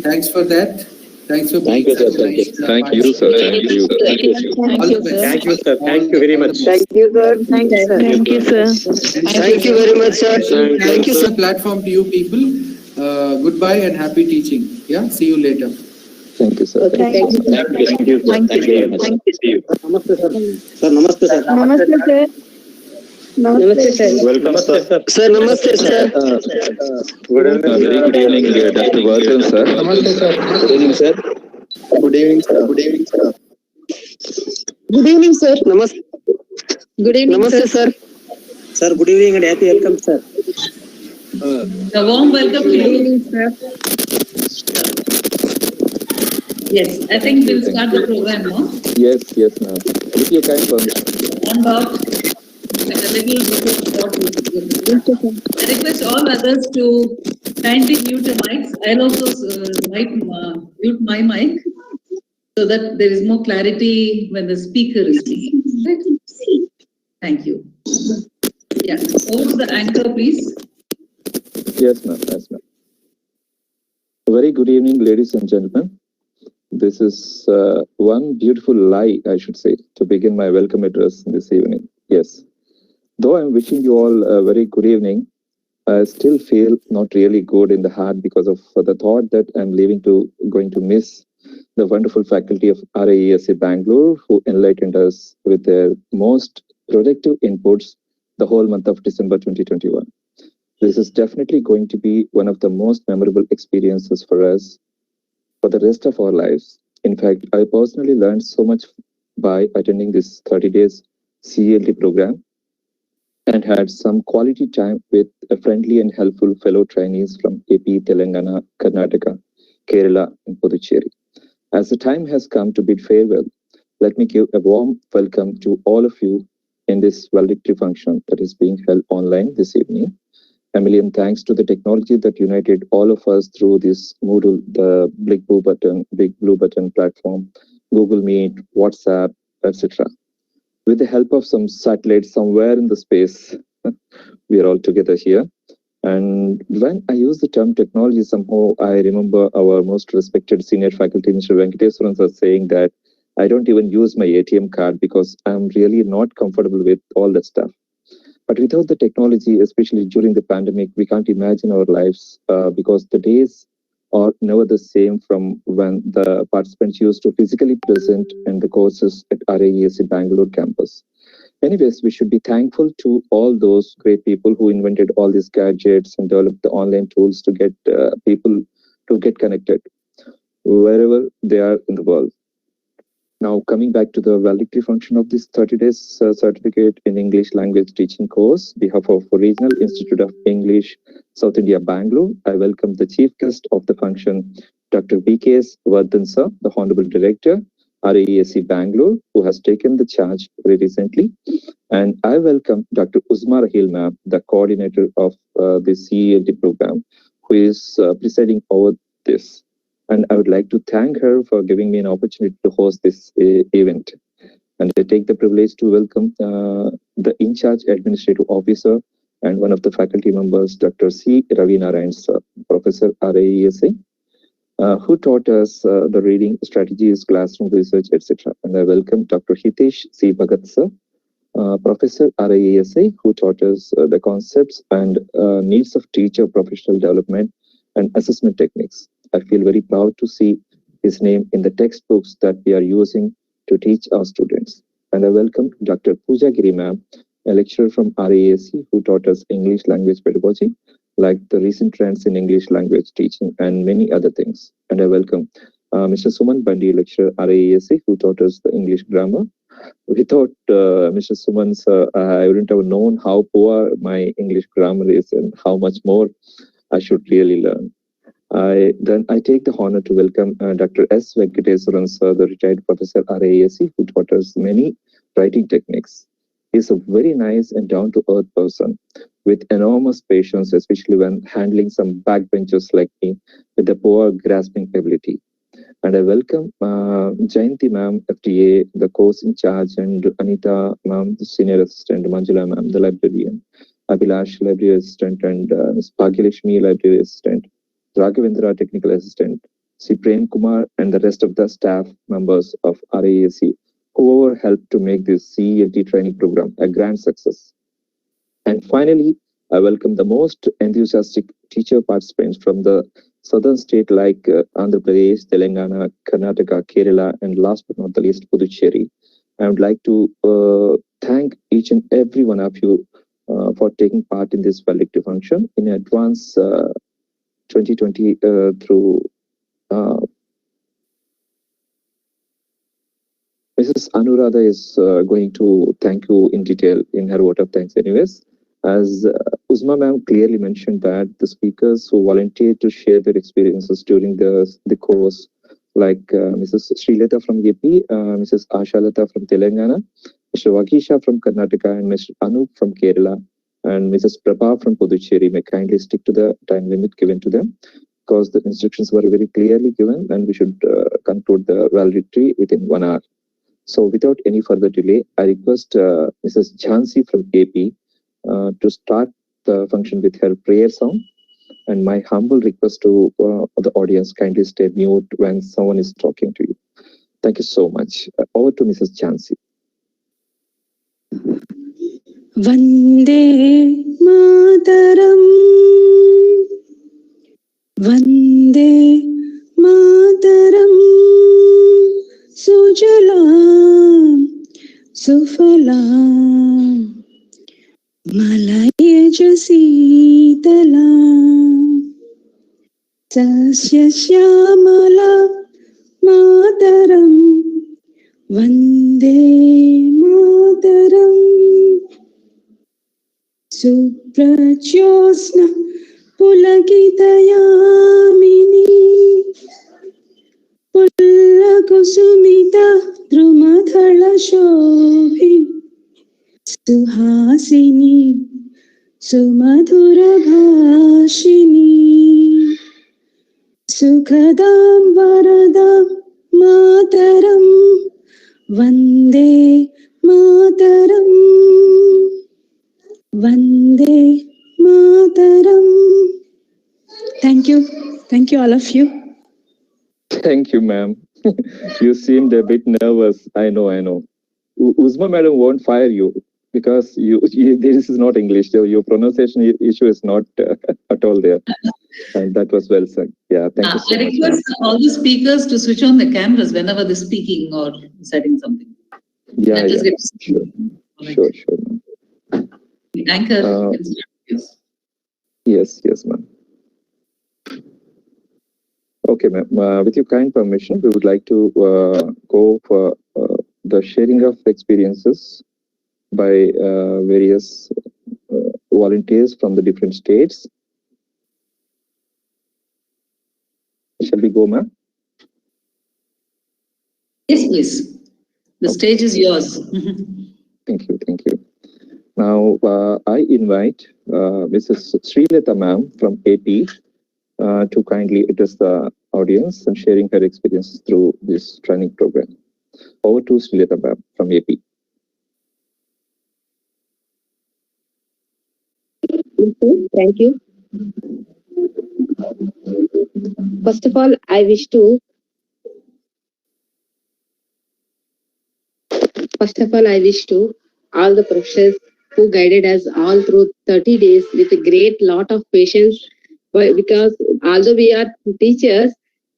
Thanks for that. Thanks for Thank you, sir. Thank you, sir. Thank you. All the best. Thank you, sir. Thank you very much. Thank you, sir. Thank you, sir. Thank you, sir. Thank you very much, sir. Thank you, sir. Platform to you people. Goodbye and happy teaching. Yeah. See you later. Thank you, sir. Thank you. Thank you, sir. Thank you very much. See you. Namaste, sir. Sir, namaste, sir. Namaste, sir. Namaste, sir. Welcome, sir. Sir, namaste, sir. Good Very good evening, Dr. Vardhan, sir. Namaste, sir. Good evening, sir. Good evening, sir. Good evening, sir. Good evening, sir. Namaste. Good evening, Namaste, sir. Sir, good evening and happy welcome, sir. A warm welcome to you. sir. Yes, I think we'll start the program now. Yes, ma'am. With your kind permission. On about a little before what we I request all others to kindly mute your mics. I'll also mute my mic so that there is more clarity when the speaker is speaking. Thank you. Yeah, over to the anchor, please. Yes, ma'am. A very good evening, ladies and gentlemen. This is one beautiful lie, I should say, to begin my welcome address this evening. Yes. Though I'm wishing you all a very good evening, I still feel not really good in the heart because of the thought that I'm going to miss the wonderful faculty of RIESC Bangalore who enlightened us with their most productive inputs the whole month of December 2021. This is definitely going to be one of the most memorable experiences for us for the rest of our lives. In fact, I personally learned so much by attending this 30 days CELT program and had some quality time with a friendly and helpful fellow trainees from AP, Telangana, Karnataka, Kerala, and Puducherry. As the time has come to bid farewell, let me give a warm welcome to all of you in this valedictory function that is being held online this evening. A million thanks to the technology that united all of us through this Moodle, the Big Blue Button platform, Google Meet, WhatsApp, etc. With the help of some satellites somewhere in the space, we are all together here. And when I use the term technology, somehow I remember our most respected senior faculty, Mr. Venkateswaran, sir, saying that I don't even use my ATM card because I'm really not comfortable with all that stuff. But without the technology, especially during the pandemic, we can't imagine our lives because the days are never the same from when the participants used to physically present in the courses at RIESC Bangalore campus. Anyways, we should be thankful to all those great people who invented all these gadgets and developed the online tools to get people to get connected wherever they are in the world. Now, coming back to the valedictory function of this 30 days certificate in English language teaching course, on behalf of Regional Institute of English, South India, Bangalore, I welcome the chief guest of the function, Dr. V.K.S. Vardhan sir, the Honorable Director, RIESC Bangalore, who has taken the charge very recently. And I welcome Dr. Uzma Rahil ma'am, the coordinator of the CELT program, who is presiding over this. And I would like to thank her for giving me an opportunity to host this event. And I take the privilege to welcome the in-charge administrative officer and one of the faculty members, Dr. C. Ravi Narayan sir, Professor RIESC, who taught us the reading strategies, classroom research, etc. And I welcome Dr. Hitesh C. Bhagat sir, Professor RIESC, who taught us the concepts and needs of teacher professional development and assessment techniques. I feel very proud to see his name in the textbooks that we are using to teach our students. And I welcome Dr. Pooja Giri ma'am, a lecturer from RIESC, who taught us English language pedagogy, like the recent trends in English language teaching and many other things. And I welcome Mr. Suman Bandi, lecturer RIESC, who taught us the English grammar. Without Mr. Suman, I wouldn't have known how poor my English grammar is and how much more I should really learn. I take the honor to welcome Dr. S. Venkateswaran sir, the retired professor RIESC, who taught us many writing techniques. He's a very nice and down-to-earth person with enormous patience, especially when handling some backbenchers like me with a poor grasping ability. And I welcome Jayanti ma'am, FTA, the course in charge, and Anita ma'am, the senior assistant, Manjula ma'am, the librarian, Abhilash, library assistant, and Ms. Bhagyalakshmi, library assistant, Raghavendra, technical assistant, Sri Prem Kumar, and the rest of the staff members of RAAC, whoever helped to make this CELT training program a grand success. And finally, I welcome the most enthusiastic teacher participants from the southern state like Andhra Pradesh, Telangana, Karnataka, Kerala, and last but not the least, Puducherry. I would like to thank each and every one of you for taking part in this valedictory function in advance 2020 through Mrs. Anuradha is going to thank you in detail in her vote of thanks anyways. As Uzma ma'am clearly mentioned that the speakers who volunteered to share their experiences during the course, like Mrs. Srilata from AP, Mrs. Ashalata from Telangana, Mr. Vakisha from Karnataka, and Mr. Anup from Kerala, and Mrs. Prabha from Puducherry may kindly stick to the time limit given to them, because the instructions were very clearly given and we should conclude the valedictory within 1 hour. So without any further delay, I request Mrs. Jhansi from AP to start the function with her prayer song. And my humble request to the audience, kindly stay mute when someone is talking to you. Thank you so much. Over to Mrs. Jhansi. Vande Mataram, Vande Mataram, Sujalam, Sufalam, Malayaj Sitalam, Sasya Shyamala Mataram, Vande Mataram, Suprajyosna Pulakitayamini, Pullakusumita Drumadhala Shobhi, Suhasini Sumadhura Bhashini, Sukhadam Varadam Mataram, Vande Mataram, Vande Mataram. Thank you all of you. Thank you, ma'am. You seemed a bit nervous. I know. Uzma madam won't fire you because this is not English. So your pronunciation issue is not at all there. And that was well said. Yeah, thank you so I much. request all the speakers to switch on the cameras whenever they're speaking or reciting something. Yeah, That just yeah. gets- Sure. Alright. Sure, ma'am. The anchor. Yes, ma'am. Okay, ma'am. With your kind permission, we would like to go for the sharing of experiences by various volunteers from the different states. Shall we go, ma'am? Yes, please. The stage is yours. Thank you. Now, I invite Mrs. Srilata ma'am from AP to kindly address the audience and sharing her experiences through this training program. Over to Srilata ma'am from AP. Thank you. First of all, I wish to all the professors who guided us all through 30 days with a great lot of patience, because although we are teachers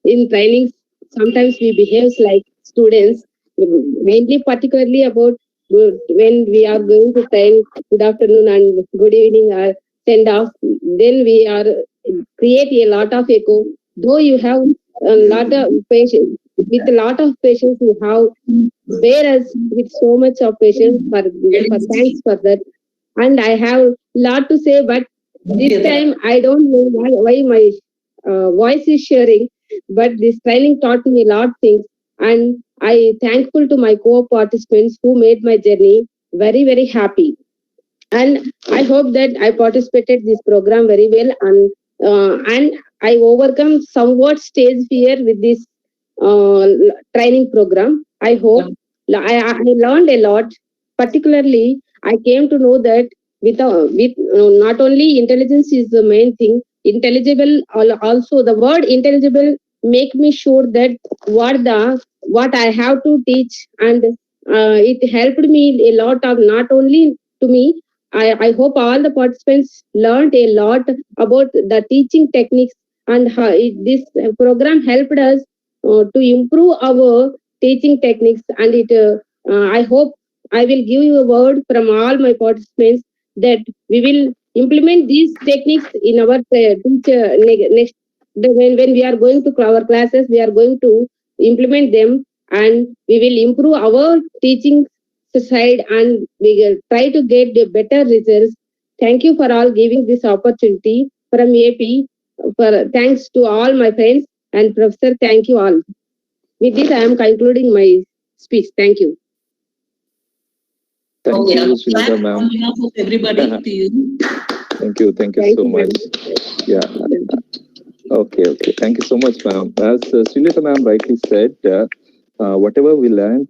in training, sometimes we behave like students, mainly particularly about when we are going to train good afternoon and good evening or send off, then we are create a lot of echo. Though you have a lot of patience, with a lot of patience you have bear us with so much of patience for thanks for that. And I have a lot to say, but this time I don't know why my voice is sharing, but this training taught me a lot of things, and I thankful to my co-participants who made my journey very, very happy. And I hope that I participated this program very well, and I overcome somewhat stage fear with this training program. I hope I learned a lot. Particularly, I came to know that with not only intelligence is the main thing. Intelligible, also the word intelligible make me sure that what I have to teach, and it helped me a lot of not only to me. I hope all the participants learned a lot about the teaching techniques, and how this program helped us to improve our teaching techniques. And I hope I will give you a word from all my participants that we will implement these techniques in our teacher next when we are going to our classes. We are going to implement them, and we will improve our teaching side, and we will try to get the better results. Thank you for all giving this opportunity from AP. For thanks to all my friends and professor. Thank you all. With this, I am concluding my speech. Thank you. Thank you, Sunita Clap ma'am. on behalf of everybody to you. Thank you so you, much. Yeah. Okay. Thank you so much, ma'am. As Sunita ma'am rightly said, whatever we learned,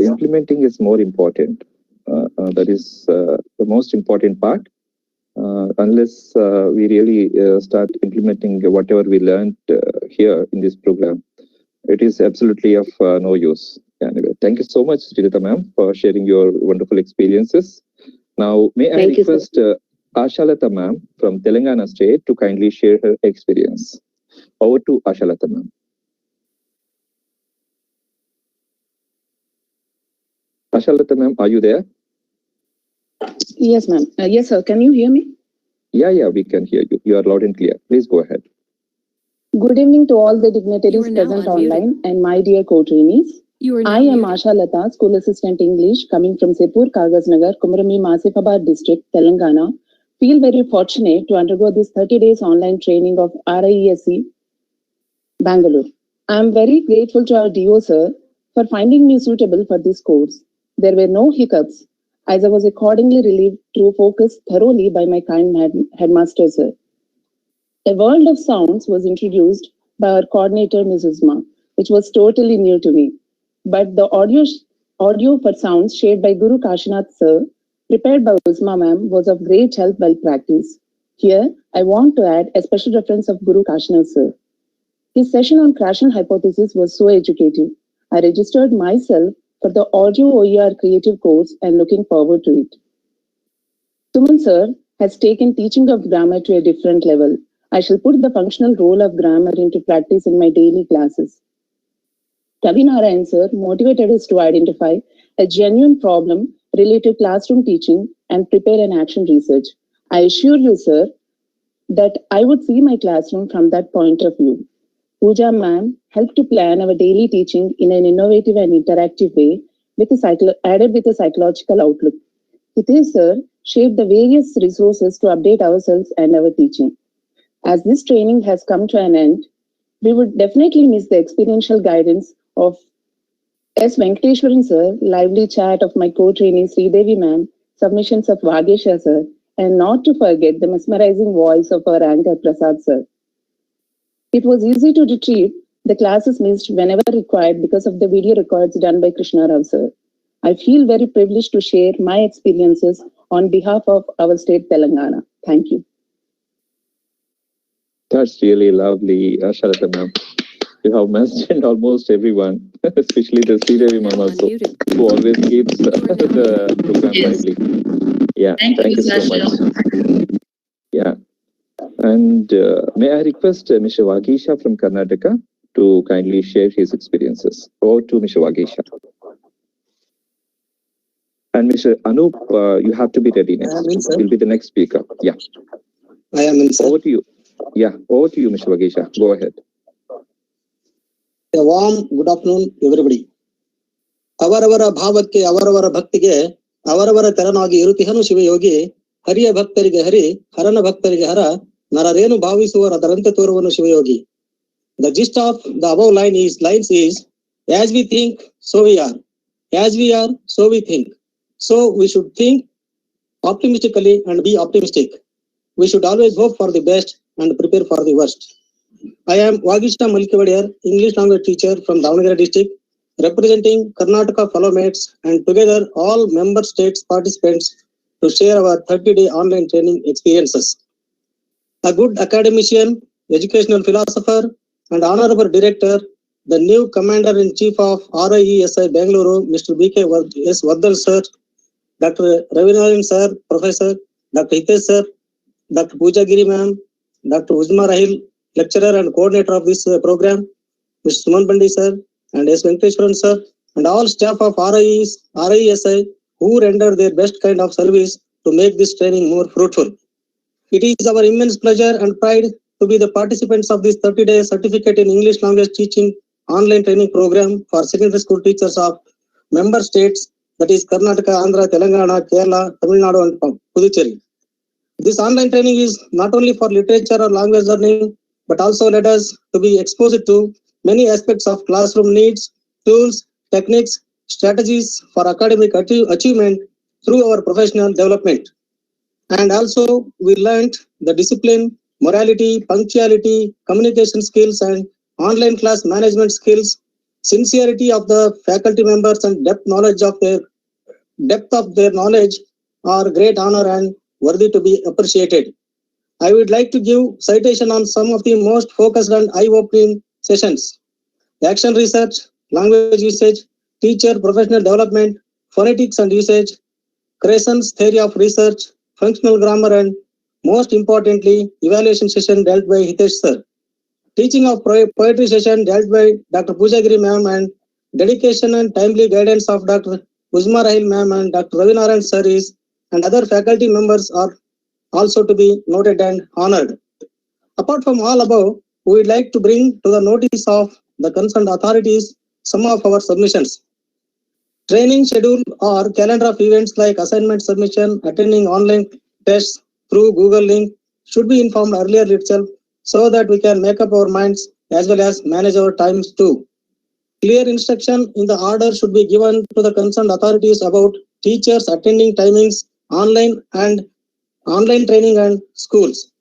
implementing is more important. That is the most important part. Unless we really start implementing whatever we learned here in this program, it is absolutely of no use. Anyway, thank you so much, Sunita ma'am, for sharing your wonderful experiences. Now, may I Thank you, sir. request Ashalata ma'am from Telangana state to kindly share her experience. Over to Ashalata ma'am. Ashalata ma'am, are you there? Yes, ma'am. Yes, sir. Can you hear me? Yeah, we can hear you. You are loud and clear. Please go ahead. Good evening to all the dignitaries present online and my dear co-trainees. I am Asha Lata, School Assistant English, coming from Sepur, Kagasnagar, Kumarami, Masifabad District, Telangana. Feel very fortunate to undergo this 30 days online training of RIESE, Bangalore. I am very grateful to our DO sir for finding me suitable for this course. There were no hiccups, as I was accordingly relieved to focus thoroughly by my kind headmaster sir. A world of sounds was introduced by our coordinator, Ms. Uzma, which was totally new to me. But the audio for sounds shared by Guru Kashinath sir, prepared by Uzma ma'am, was of great help while practice. Here, I want to add a special reference of Guru Kashinath sir. His session on Krashen hypothesis was so educative. I registered myself for the audio OER creative course and looking forward to it. Suman sir has taken teaching of grammar to a different level. I shall put the functional role of grammar into practice in my daily classes. Ravi Narayan sir motivated us to identify a genuine problem related to classroom teaching and prepare an action research. I assure you, sir, that I would see my classroom from that point of view. Pooja ma'am helped to plan our daily teaching in an innovative and interactive way added with a psychological outlook. Hitesh sir shaped the various resources to update ourselves and our teaching. As this training has come to an end, we would definitely miss the experiential guidance of S. Venkateshwaran sir, lively chat of my co-trainee Sridevi ma'am, submissions of Vagesha sir, and not to forget the mesmerizing voice of our anchor Prasad sir. It was easy to retrieve the classes missed whenever required because of the video records done by Krishna Rao sir. I feel very privileged to share my experiences on behalf of our state Telangana. Thank you. That's really lovely, Ashalata ma'am. You have mentioned almost everyone, especially the Sridevi ma'am also, who always keeps the program lively. Yeah, thank you so much. Yeah. And may I request Mr. Vagisha from Karnataka to kindly share his experiences. Over to Mr. Vagisha. And Mr. Anup, you have to be ready next. You'll be the next speaker. Yeah. I am in, sir. Over to you. Yeah, over to you, Mr. Vagisha. Go ahead. A warm good afternoon, everybody. ಅವರವರ ಭಾವಕ್ಕೆ ಅವರವರ ಭಕ್ತಿಗೆ ಅವರವರ ತೆರನಾಗಿ ಇರುತಿಹನು ಶಿವಯೋಗಿ ಹರಿಯ ಭಕ್ತರಿಗೆ ಹರಿ ಹರನ ಭಕ್ತರಿಗೆ ಹರ ನರರೇನು ಭಾವಿಸುವರದರಂತೆ ತೋರುವನು Shivayogi. The gist of the above lines is as we think, so we are. As we are, so we think. So we should think optimistically and be optimistic. We should always hope for the best and prepare for the worst. I am Vagisha Malkivadiyar, English language teacher from Davangere district, representing Karnataka fellow mates and together all member states participants to share our 30-day online training experiences. A good academician, educational philosopher, and Honorable Director, the new Commander-in-Chief of RIESI Bangalore, Mr. B.K. S. Vaddal Sir, Dr. Ravinarayan Sir, Professor, Dr. Hitesh Sir, Dr. Pooja Giri Ma'am, Dr. Uzma Rahil, Lecturer and Coordinator of this program, Mr. Suman Bandi Sir, and S. Venkateshwaran Sir, and all staff of RIESI who render their best kind of service to make this training more fruitful. It is our immense pleasure and pride to be the participants of this 30-day certificate in English language teaching online training program for secondary school teachers of member states, that is Karnataka, Andhra, Telangana, Kerala, Tamil Nadu, and Puducherry. This online training is not only for literature or language learning, but also led us to be exposed to many aspects of classroom needs, tools, techniques, strategies for academic achievement through our professional development. And also we learned the discipline, morality, punctuality, communication skills, and online class management skills, sincerity of the faculty members, and depth of their knowledge are great honor and worthy to be appreciated. I would like to give citation on some of the most focused and eye-opening sessions: action research, language usage, teacher professional development, phonetics and usage, Crescent's theory of research, functional grammar, and most importantly, evaluation session dealt by Hitesh Sir. Teaching of poetry session dealt by Dr. Pooja Giri Ma'am, and dedication and timely guidance of Dr. Uzma Rahil Ma'am and Dr. Ravinarayan Sir and other faculty members are also to be noted and honored. Apart from all above, we would like to bring to the notice of the concerned authorities some of our submissions. Training schedule or calendar of events like assignment submission, attending online tests through Google Link should be informed earlier itself so that we can make up our minds as well as manage our times too. Clear instruction in the order should be given to the concerned authorities about teachers attending timings, online training and schools.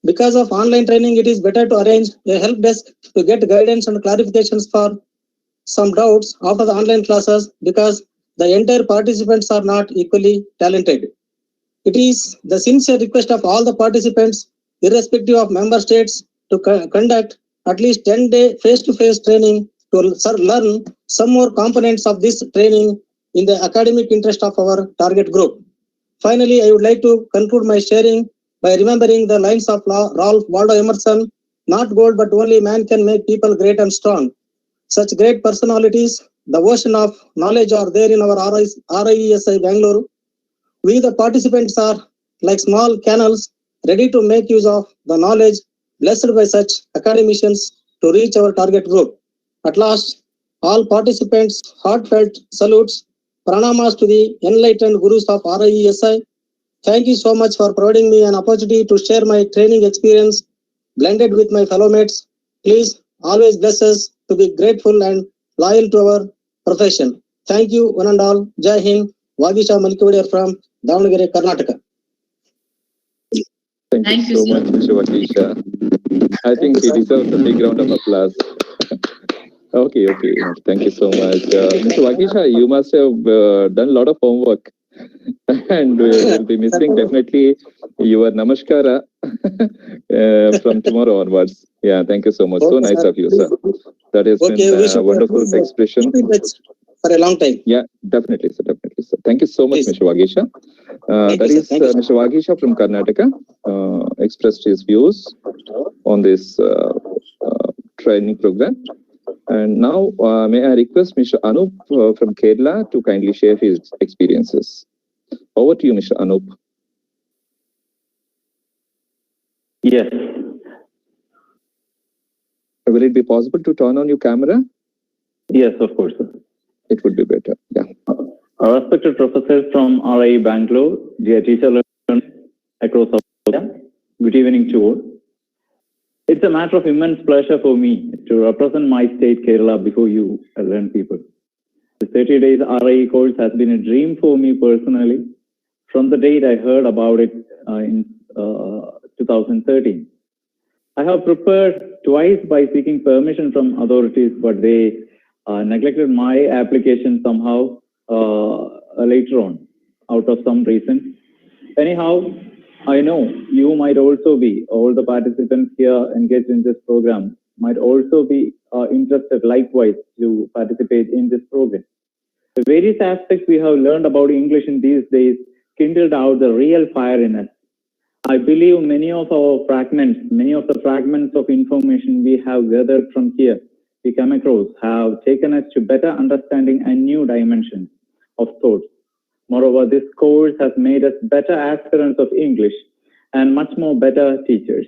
Because of online training, it is better to arrange a help desk to get guidance and clarifications for some doubts after the online classes, because the entire participants are not equally talented. It is the sincere request of all the participants, irrespective of member states, to conduct at least 10-day face-to-face training to learn some more components of this training in the academic interest of our target group. Finally, I would like to conclude my sharing by remembering the lines of Ralph Waldo Emerson: "Not gold, but only man can make people great and strong." Such great personalities, the ocean of knowledge, are there in our RIESI Bangalore. We, the participants, are like small canals ready to make use of the knowledge blessed by such academicians to reach our target group. At last, all participants, heartfelt salutes, pranamas to the enlightened gurus of RIESI. Thank you so much for providing me an opportunity to share my training experience blended with my fellow mates. Please always bless us to be grateful and loyal to our profession. Thank you, one and all. Jai Hind. Vagisha Malikavadi from Davangere, Karnataka. Thank you so much, Mr. Vagisha. I think he deserves a big round of applause. Okay. Thank you so much. Mr. Vagisha, you must have done a lot of homework. And we'll be missing definitely your namaskara from tomorrow onwards. Yeah, thank you so much. So nice of you, sir. That has been a wonderful expression. For a long time. Yeah, definitely, sir. Thank you so much, Mr. Vagisha. That is Mr. Vagisha from Karnataka expressed his views on this training program. And now, may I request Mr. Anup from Kerala to kindly share his experiences. Over to you, Mr. Anup. Yes. Will it be possible to turn on your camera? Yes, of course, sir. It would be better. Yeah. Our respected professors from RI Bangalore, dear teacher learners across India, good evening to all. It's a matter of immense pleasure for me to represent my state, Kerala, before you, learned people. The 30 days RI course has been a dream for me personally from the date I heard about it in 2013. I have prepared twice by seeking permission from authorities, but they neglected my application somehow later on, out of some reason. Anyhow, I know you might also be, all the participants here engaged in this program, might also be interested likewise to participate in this program. The various aspects we have learned about English in these days kindled out the real fire in us. I believe many of the fragments of information we have gathered from here, we come across, have taken us to better understanding and new dimensions of thought. Moreover, this course has made us better aspirants of English and much more better teachers.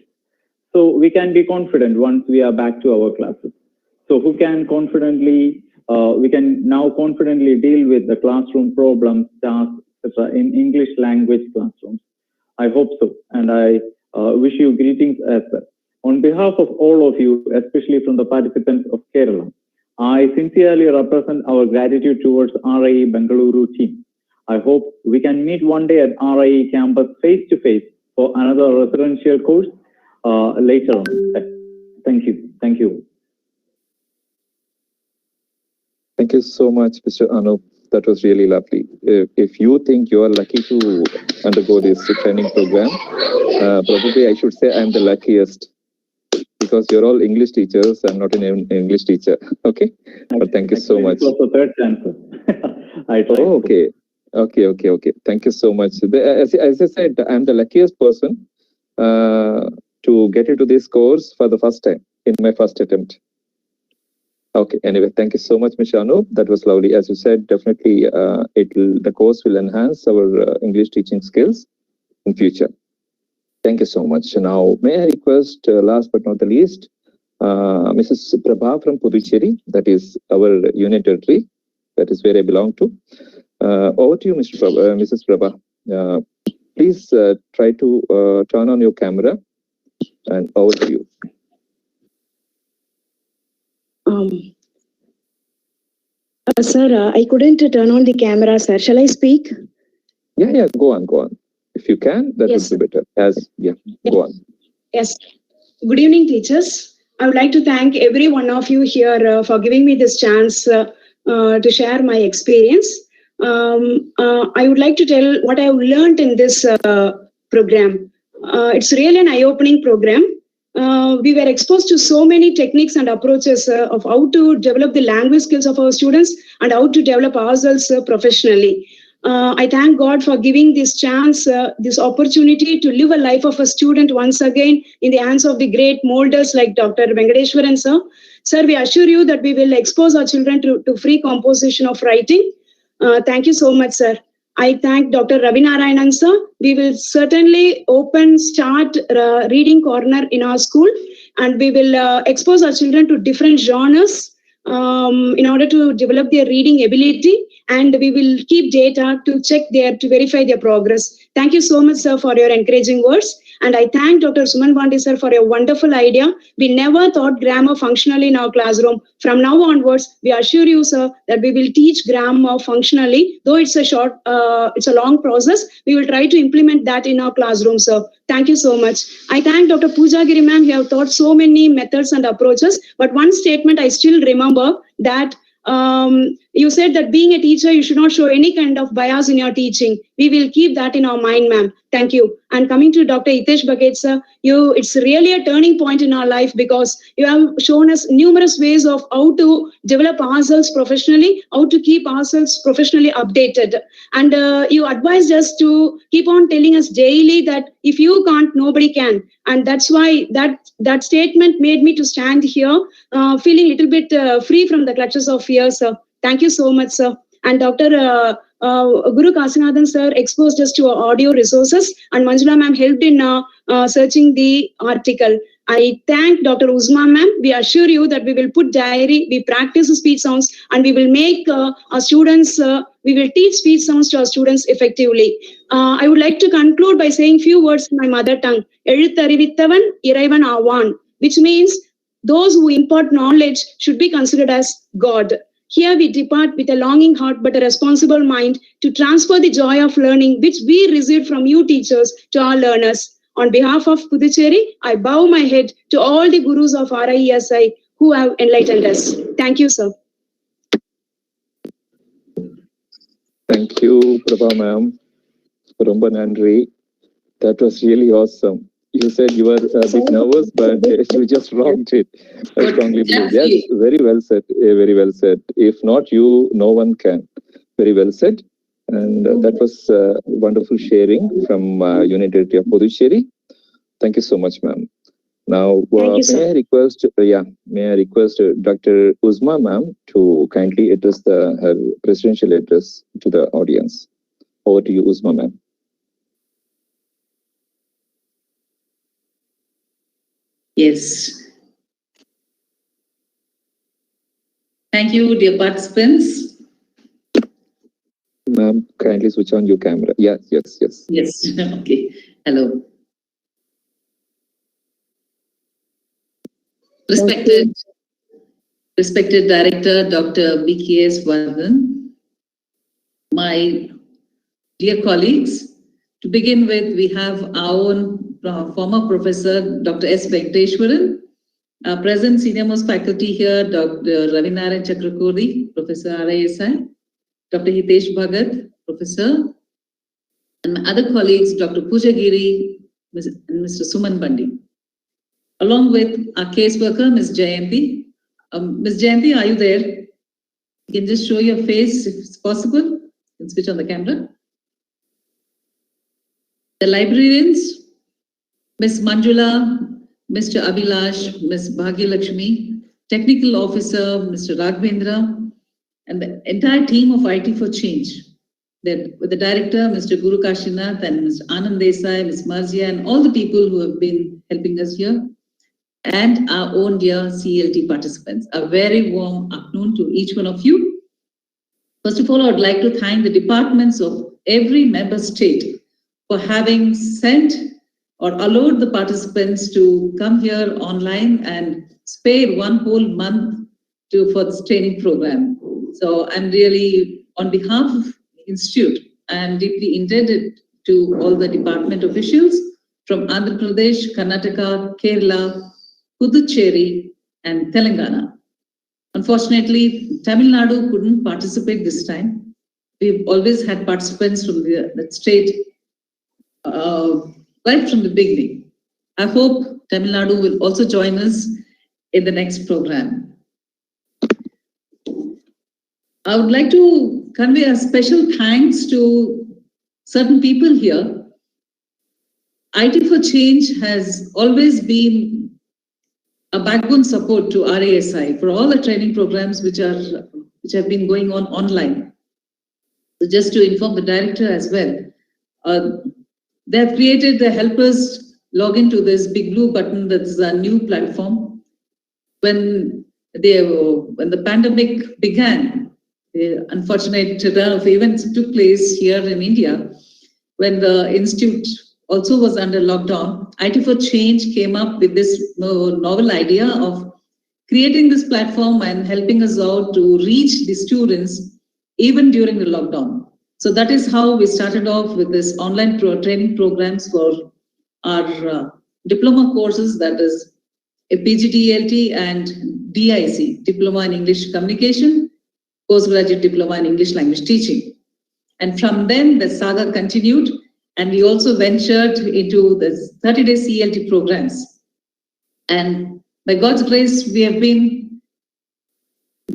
So we can be confident once we are back to our classes. So we can now confidently deal with the classroom problems, tasks, etc. in English language classrooms. I hope so, and I wish you greetings as well. On behalf of all of you, especially from the participants of Kerala, I sincerely represent our gratitude towards RIE Bengaluru team. I hope we can meet one day at RIE campus face to face for another residential course later on. Thank you. Thank you. Thank you so much, Mr. Anup. That was really lovely. If you think you are lucky to undergo this training program, probably I should say I'm the luckiest, because you're all English teachers. I'm not an English teacher. Okay, but thank you so much. Also, third chance. Okay. Thank you so much. As I said, I'm the luckiest person to get into this course for the first time in my first attempt. Okay. Anyway, thank you so much, Mr. Anup. That was lovely. As you said, definitely the course will enhance our English teaching skills in future. Thank you so much. Now, may I request, last but not the least, Mrs. Prabha from Puducherry, that is our union territory, that is where I belong to. Over to you, Mrs. Prabha. Please try to turn on your camera, and over to you. Sir, I couldn't turn on the camera, sir. Shall I speak? Yeah, go on. If you can, that Yes, would be better. Go on. Yes. Good evening, teachers. I would like to thank every one of you here for giving me this chance to share my experience. I would like to tell what I have learned in this program. It's really an eye-opening program. We were exposed to so many techniques and approaches of how to develop the language skills of our students and how to develop ourselves professionally. I thank God for giving this chance, this opportunity to live a life of a student once again in the hands of the great molders like Dr. Venkateshwaran sir. Sir, we assure you that we will expose our children to free composition of writing. Thank you so much, sir. I thank Dr. Ravi Narayanan sir. We will certainly start reading corner in our school, and we will expose our children to different genres in order to develop their reading ability, and we will keep data to verify their progress. Thank you so much, sir, for your encouraging words. And I thank Dr. Suman Bandi, sir, for a wonderful idea. We never taught grammar functionally in our classroom. From now onwards, we assure you, sir, that we will teach grammar functionally. Though it's a long process, we will try to implement that in our classroom, sir. Thank you so much. I thank Dr. Poojagiri, ma'am. You have taught so many methods and approaches, but one statement I still remember, that you said that being a teacher, you should not show any kind of bias in your teaching. We will keep that in our mind, ma'am. Thank you. And coming to Dr. Hitesh Baget, sir, it's really a turning point in our life, because you have shown us numerous ways of how to develop ourselves professionally, how to keep ourselves professionally updated. And you advised us to keep on telling us daily that if you can't, nobody can. And that's why that statement made me to stand here, feeling a little bit free from the clutches of fear, sir. Thank you so much, sir. And Dr. Guru Kasinathan, sir, exposed us to audio resources, and Manjula ma'am helped in searching the article. I thank Dr. Uzma ma'am. We assure you that we will put diary, we practice speech sounds, and we will make our students, we will teach speech sounds to our students effectively. I would like to conclude by saying few words in my mother tongue. Ezhutharivittavan iraivan avan, which means those who impart knowledge should be considered as God. Here we depart with a longing heart but a responsible mind to transfer the joy of learning which we received from you teachers to our learners. On behalf of Puducherry, I bow my head to all the gurus of RIESI who have enlightened us. Thank you, sir. Thank you, Prabha ma'am. Romba Nandri. That was really awesome. You said you were a bit nervous, but you just rocked it. I strongly believe. Yes, very well said. Very well said. If not you, no one can. Very well said. And that was wonderful sharing from University of Puducherry. Thank you so much, ma'am. Now, may I request Dr. Uzma, ma'am, to kindly address her presidential address to the audience. Over to you, Uzma, ma'am. Yes. Thank you, dear participants. Ma'am, kindly switch on your camera. Yes. Yes, okay. Hello. Respected Director, Dr. BKS Vardhan, my dear colleagues, to begin with, we have our own former Professor, Dr. S. Venkateshwaran, our present senior most faculty here, Dr. Ravinarayan Chakrakori, Professor RISI, Dr. Hitesh Bhagat, Professor, and my other colleagues, Dr. Pooja Giri and Mr. Suman Bandi, along with our caseworker, Ms. Jayanti. Ms. Jayanti, are you there? You can just show your face if it's possible. You can switch on the camera. The librarians, Ms. Manjula, Mr. Abhilash, Ms. Bhagyalakshmi, Technical Officer, Mr. Raghavendra, and the entire team of IT for Change. With the Director, Mr. Guru Kashinath, and Mr. Anand Desai, Ms. Marzia, and all the people who have been helping us here, and our own dear CELT participants. A very warm afternoon to each one of you. First of all, I would like to thank the departments of every member state for having sent or allowed the participants to come here online and spare one whole month for this training program. So I'm really, on behalf of the Institute, I'm deeply indebted to all the department officials from Andhra Pradesh, Karnataka, Kerala, Puducherry, and Telangana. Unfortunately, Tamil Nadu couldn't participate this time. We've always had participants from that state right from the beginning. I hope Tamil Nadu will also join us in the next program. I would like to convey a special thanks to certain people here. IT for Change has always been a backbone support to RASI for all the training programs which have been going on online. So just to inform the director as well, they have created the help us log into this big blue button. That's a new platform. When the pandemic began, the unfortunate turn of events took place here in India, when the institute also was under lockdown. IT for Change came up with this novel idea of creating this platform and helping us out to reach the students even during the lockdown. So that is how we started off with this online training programs for our diploma courses, that is a PGDLT and DIC, Diploma in English Communication, Postgraduate Diploma in English Language Teaching. And from then the saga continued, and we also ventured into the 30-day CELT programs. And by God's grace, we have been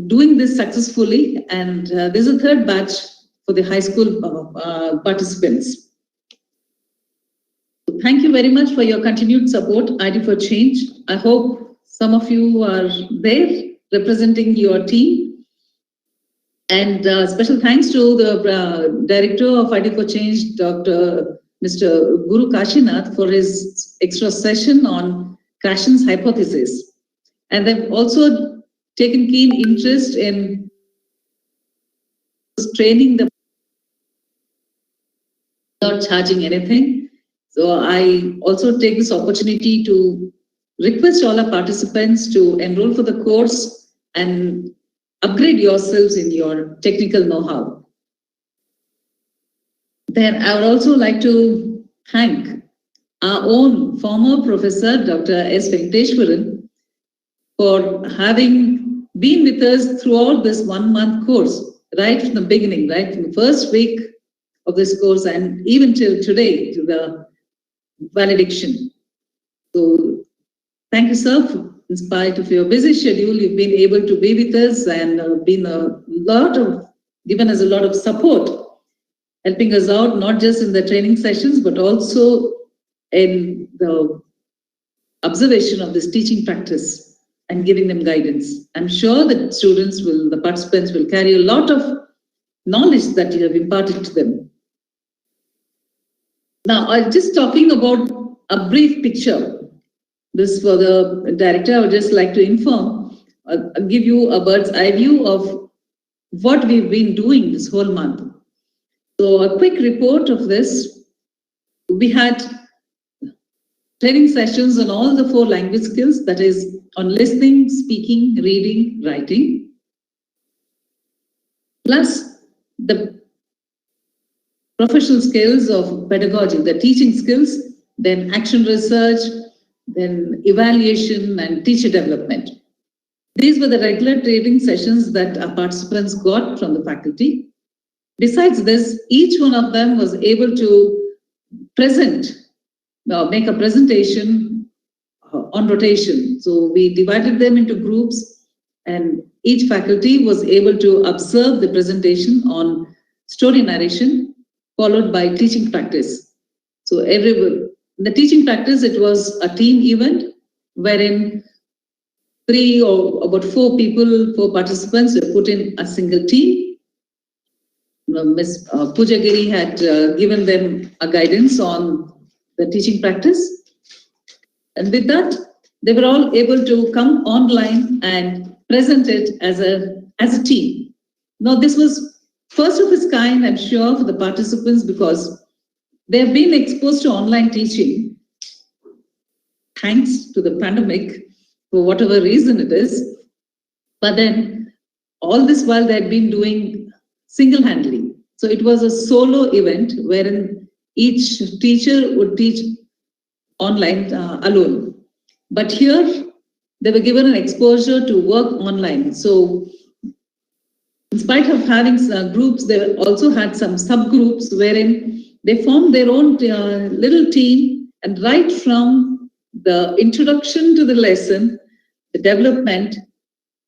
doing this successfully, and this is the third batch for the high school participants. So thank you very much for your continued support, IT for Change. I hope some of you are there representing your team. And special thanks to the Director of IT for Change, Mr. Guru Kashinath, for his extra session on Krashen's hypothesis. And they've also taken keen interest in training the without charging anything. So I also take this opportunity to request all our participants to enroll for the course and upgrade yourselves in your technical know-how. Then I would also like to thank our own former professor, Dr. S. Venkateshwaran, for having been with us throughout this 1 month course, right from the beginning, right from the first week of this course and even till today, to the valediction. So thank you, sir. In spite of your busy schedule, you've been able to be with us and given us a lot of support, helping us out, not just in the training sessions, but also in the observation of this teaching practice and giving them guidance. I'm sure that the participants will carry a lot of knowledge that you have imparted to them. Now, I'm just talking about a brief picture. This for the director, I would just like to give you a bird's eye view of what we've been doing this whole month. So a quick report of this. We had training sessions on all the 4 language skills, that is on listening, speaking, reading, writing, plus the professional skills of pedagogy, the teaching skills, then action research, then evaluation and teacher development. These were the regular training sessions that our participants got from the faculty. Besides this, each one of them was able to make a presentation on rotation. So we divided them into groups, and each faculty was able to observe the presentation on story narration, followed by teaching practice. So the teaching practice, it was a team event wherein 3 or about 4 participants were put in a single team. Ms. Pujagiri had given them a guidance on the teaching practice. And with that, they were all able to come online and present it as a team. Now, this was first of its kind, I'm sure, for the participants, because they have been exposed to online teaching thanks to the pandemic, for whatever reason it is. But then all this while they had been doing single-handedly. So it was a solo event wherein each teacher would teach online alone. But here they were given an exposure to work online. So in spite of having groups, they also had some subgroups wherein they formed their own little team, and right from the introduction to the lesson, the development,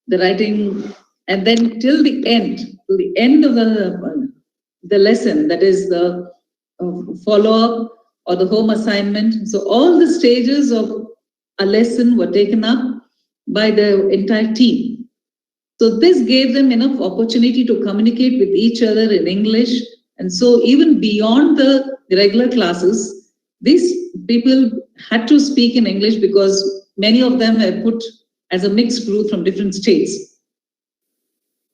the writing, and then till the end of the lesson, that is the follow-up or the home assignment. So all the stages of a lesson were taken up by the entire team. So this gave them enough opportunity to communicate with each other in English. And so even beyond the regular classes, these people had to speak in English because many of them were put as a mixed group from different states.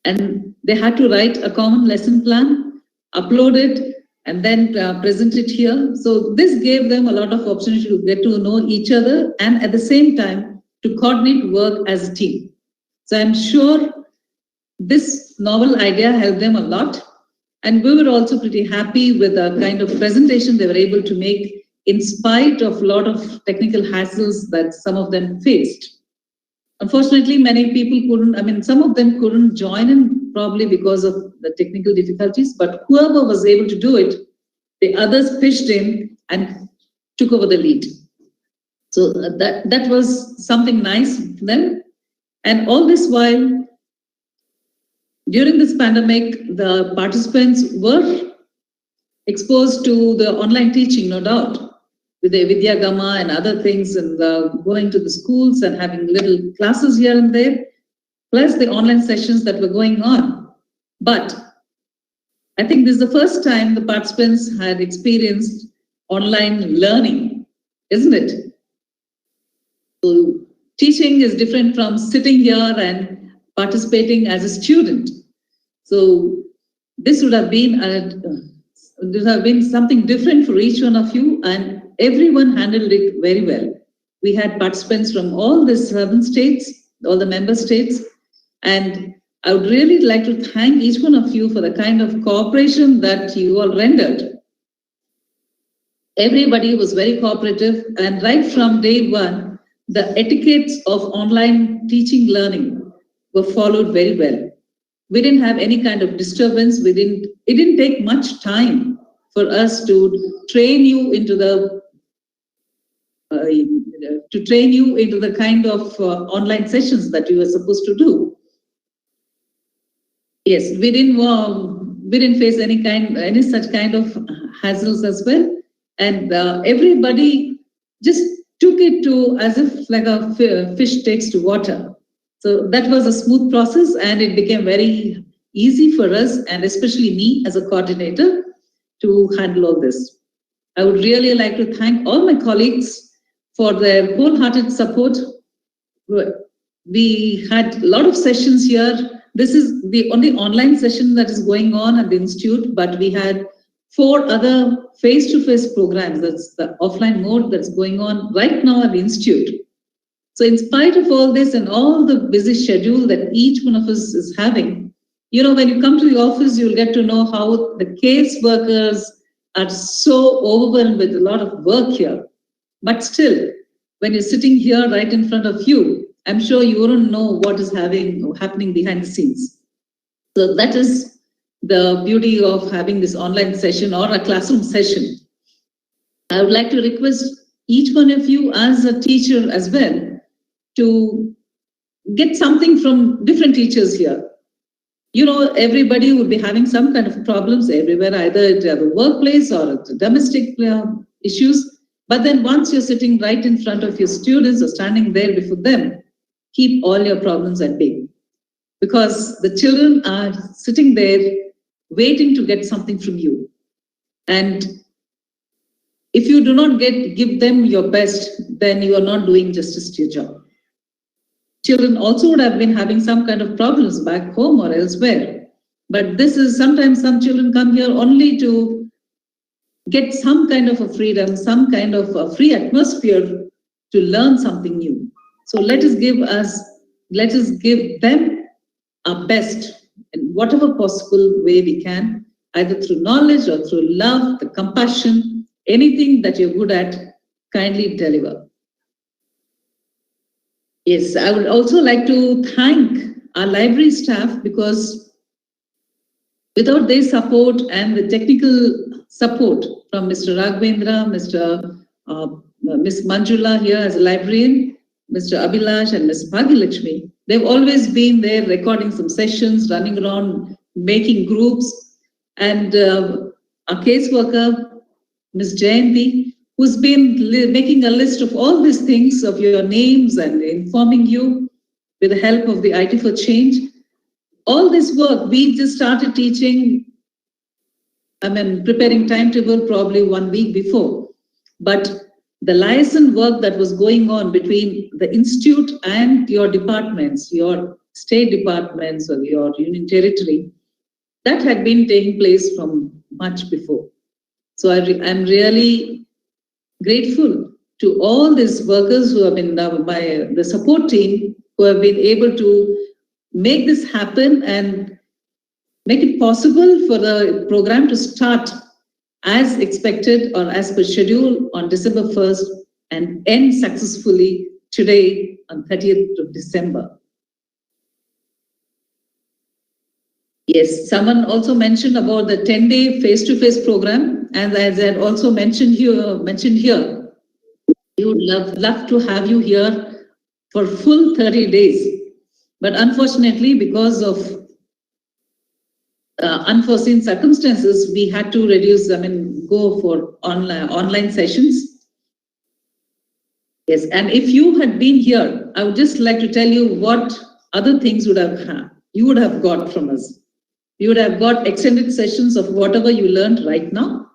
And they had to write a common lesson plan, upload it, and then present it here. So this gave them a lot of opportunity to get to know each other and at the same time to coordinate work as a team. So I'm sure this novel idea helped them a lot. And we were also pretty happy with the kind of presentation they were able to make in spite of a lot of technical hassles that some of them faced. Unfortunately, many people some of them couldn't join in probably because of the technical difficulties, but whoever was able to do it, the others pitched in and took over the lead. So that was something nice for them. And all this while, during this pandemic, the participants were exposed to the online teaching, no doubt, with the Vidyagama and other things, and going to the schools and having little classes here and there, plus the online sessions that were going on. But I think this is the first time the participants had experienced online learning, isn't it? So teaching is different from sitting here and participating as a student. So this would have been something different for each one of you, and everyone handled it very well. We had participants from all the 7 states, all the member states, and I would really like to thank each one of you for the kind of cooperation that you all rendered. Everybody was very cooperative, and right from day one, the etiquettes of online teaching learning were followed very well. We didn't have any kind of disturbance. It didn't take much time for us to train you into the to train you into the kind of online sessions that you were supposed to do. Yes, we didn't face any such kind of hassles as well, and everybody just took it to as if like a fish takes to water. So that was a smooth process, and it became very easy for us, and especially me as a coordinator, to handle all this. I would really like to thank all my colleagues for their wholehearted support. We had a lot of sessions here. This is the only online session that is going on at the institute, but we had 4 other face-to-face programs. That's the offline mode that's going on right now at the institute. So in spite of all this and all the busy schedule that each one of us is having, you know, when you come to the office, you'll get to know how the case workers are so overwhelmed with a lot of work here. But still, when you're sitting here right in front of you, I'm sure you don't know what is happening behind the scenes. So that is the beauty of having this online session or a classroom session. I would like to request each one of you as a teacher as well to get something from different teachers here. You know, everybody would be having some kind of problems everywhere, either at the workplace or at the domestic issues. But then once you're sitting right in front of your students or standing there before them, keep all your problems at bay. Because the children are sitting there waiting to get something from you. And if you do not give them your best, then you are not doing justice to your job. Children also would have been having some kind of problems back home or elsewhere. But this is sometimes some children come here only to get some kind of a freedom, some kind of a free atmosphere to learn something new. So let us give them our best in whatever possible way we can, either through knowledge or through love, the compassion, anything that you're good at, kindly deliver. Yes, I would also like to thank our library staff, because without their support and the technical support from Mr. Raghavendra, Ms. Manjula here as a librarian, Mr. Abhilash and Ms. Bhagilakshmi, they've always been there recording some sessions, running around, making groups, and our caseworker, Ms. Jayanti, who's been making a list of all these things of your names and informing you with the help of the IT for Change. All this work, we just started teaching, preparing timetable probably 1 week before. But the liaison work that was going on between the institute and your departments, your state departments or your union territory, that had been taking place from much before. So I'm really grateful to all these workers who have been by the support team, who have been able to make this happen and make it possible for the program to start as expected or as per schedule on December 1st and end successfully today on 30th of December. Yes, someone also mentioned about the 10-day face-to-face program, and as I had also mentioned here, we would love to have you here for full 30 days. But unfortunately, because of unforeseen circumstances, we had to reduce, go for online sessions. Yes, and if you had been here, I would just like to tell you what other things you would have got from us. You would have got extended sessions of whatever you learned right now.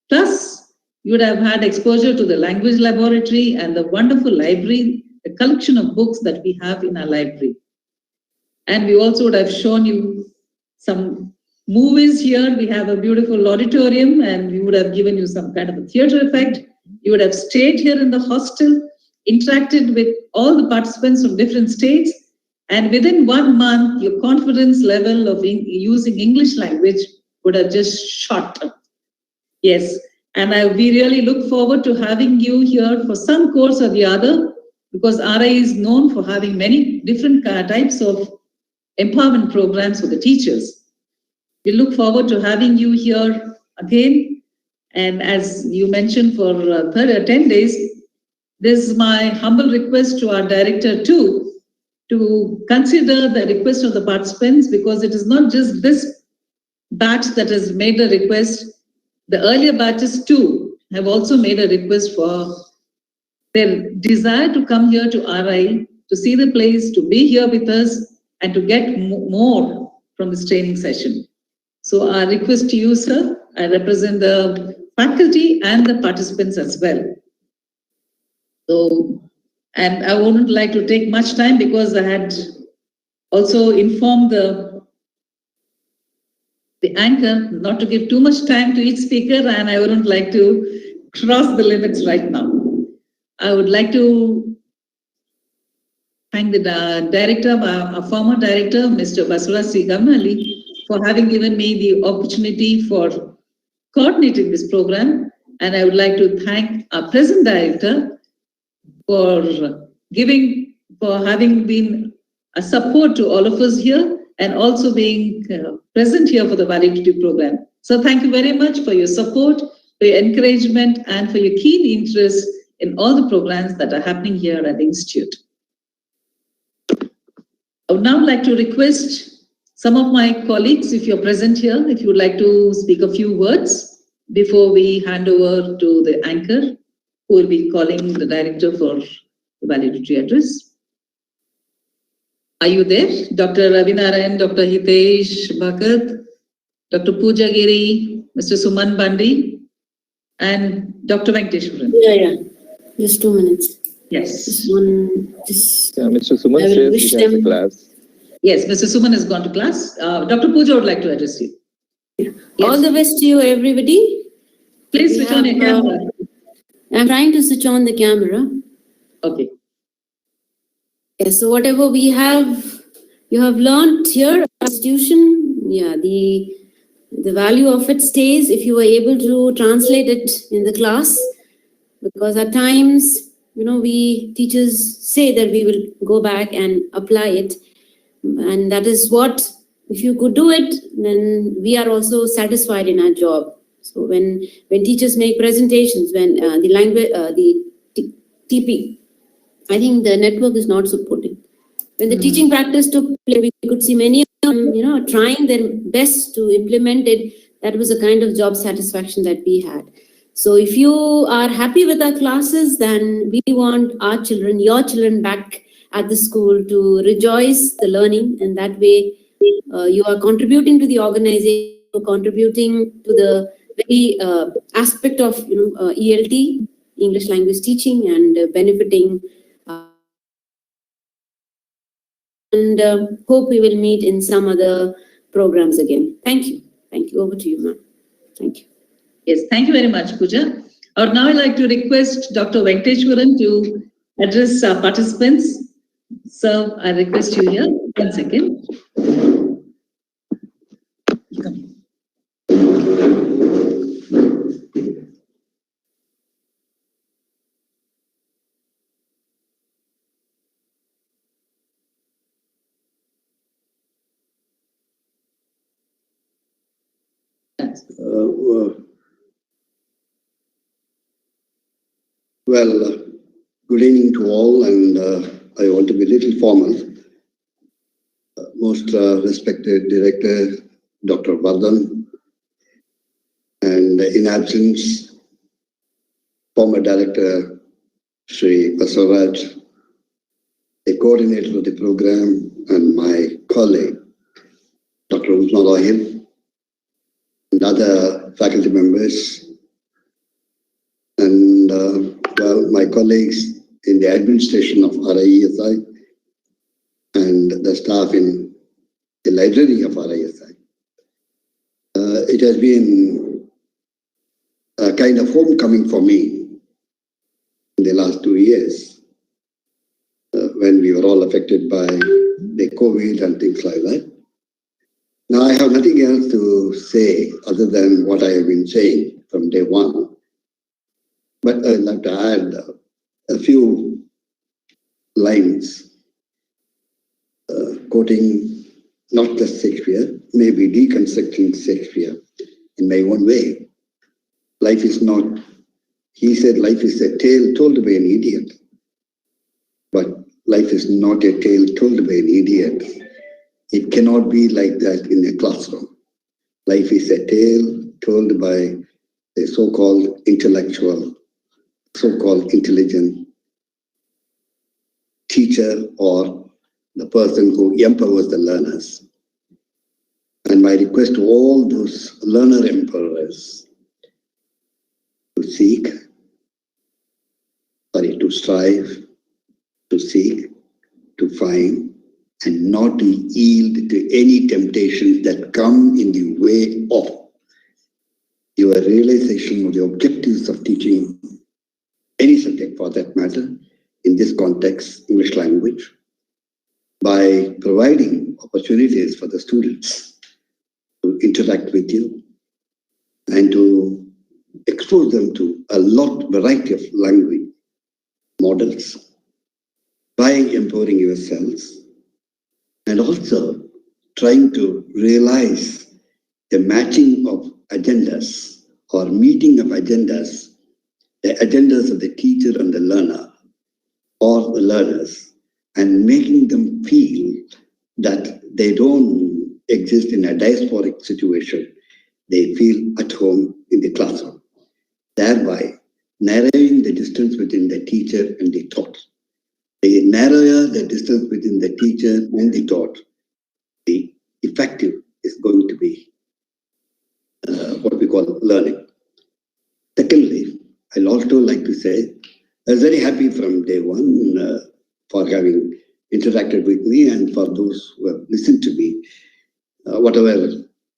Plus, you would have had exposure to the language laboratory and the wonderful library, the collection of books that we have in our library. And we also would have shown you some movies here. We have a beautiful auditorium, and we would have given you some kind of a theater effect. You would have stayed here in the hostel, interacted with all the participants from different states, and within 1 month, your confidence level of using English language would have just shot up. Yes, and we really look forward to having you here for some course or the other, because RI is known for having many different types of empowerment programs for the teachers. We look forward to having you here again. And as you mentioned, for 10 days, this is my humble request to our director too, to consider the request of the participants, because it is not just this batch that has made a request. The earlier batches too have also made a request for their desire to come here to RI, to see the place, to be here with us, and to get more from this training session. So our request to you, sir, I represent the faculty and the participants as well. So, and I wouldn't like to take much time because I had also informed the anchor not to give too much time to each speaker, and I wouldn't like to cross the limits right now. I would like to thank the director, our former director, Mr. Basura Sigamali, for having given me the opportunity for coordinating this program. And I would like to thank our present director for having been a support to all of us here and also being present here for the Valedictory program. So thank you very much for your support, for your encouragement, and for your keen interest in all the programs that are happening here at the Institute. I would now like to request some of my colleagues, if you're present here, if you would like to speak a few words before we hand over to the anchor, who will be calling the director for the valedictory address. Are you there? Dr. Ravinarayan, Dr. Hitesh Bhagat, Dr. Pooja Giri, Mr. Suman Bandi, and Dr. Venkateshwaran. Yeah. Just 2 minutes. Yes. Yeah, Mr. Suman says he has a class. Yes, Mr. Suman has gone to class. Dr. Pooja would like to address you. Yes. All the best to you, everybody. Please switch on your camera. I'm trying to switch on the camera. Okay. Yes, so whatever you have learned here at the institution, yeah, the value of it stays if you are able to translate it in the class. Because at times, we teachers say that we will go back and apply it. And that is what, if you could do it, then we are also satisfied in our job. So when teachers make presentations, when the language, the TP, I think the network is not supporting. When the teaching practice took place, we could see many of them, trying their best to implement it. That was a kind of job satisfaction that we had. So if you are happy with our classes, then we want our children, your children back at the school to rejoice the learning. And that way you are contributing to the organization, contributing to the very aspect of ELT, English language teaching, and benefiting. And hope we will meet in some other programs again. Thank you. Thank you. Over to you, ma'am. Thank you. Yes, thank you very much, Pooja. I would now like to request Dr. Venkateshwaran to address our participants. So I request you here. 1 second. Good evening to all, and I want to be a little formal. Most respected Director, Dr. Vardhan, and in absence, former Director, Sri Basaraj, the coordinator of the program, and my colleague, Dr. Usman Rahim, and other faculty members, and my colleagues in the administration of RIESI and the staff in the library of RIESI. It has been a kind of homecoming for me in the last 2 years when we were all affected by the COVID and things like that. Now I have nothing else to say other than what I have been saying from day one. But I'd like to add a few lines, quoting not just Shakespeare, maybe deconstructing Shakespeare in my own way. Life is not He said life is a tale told by an idiot. But life is not a tale told by an idiot. It cannot be like that in a classroom. Life is a tale told by a so-called intellectual, so-called intelligent teacher or the person who empowers the learners. And my request to all those learner empowerers to strive, to seek, to find, and not to yield to any temptations that come in the way of your realization of the objectives of teaching any subject for that matter, in this context, English language, by providing opportunities for the students to interact with you and to expose them to a variety of language models, by empowering yourselves and also trying to realize the matching of agendas or meeting of agendas, the agendas of the teacher and the learner or the learners, and making them feel that they don't exist in a diasporic situation. They feel at home in the classroom, thereby narrowing the distance between the teacher and the taught. The narrower the distance between the teacher and the taught, the effective is going to be what we call learning. Secondly, I'd also like to say, I was very happy from day one for having interacted with me and for those who have listened to me, whatever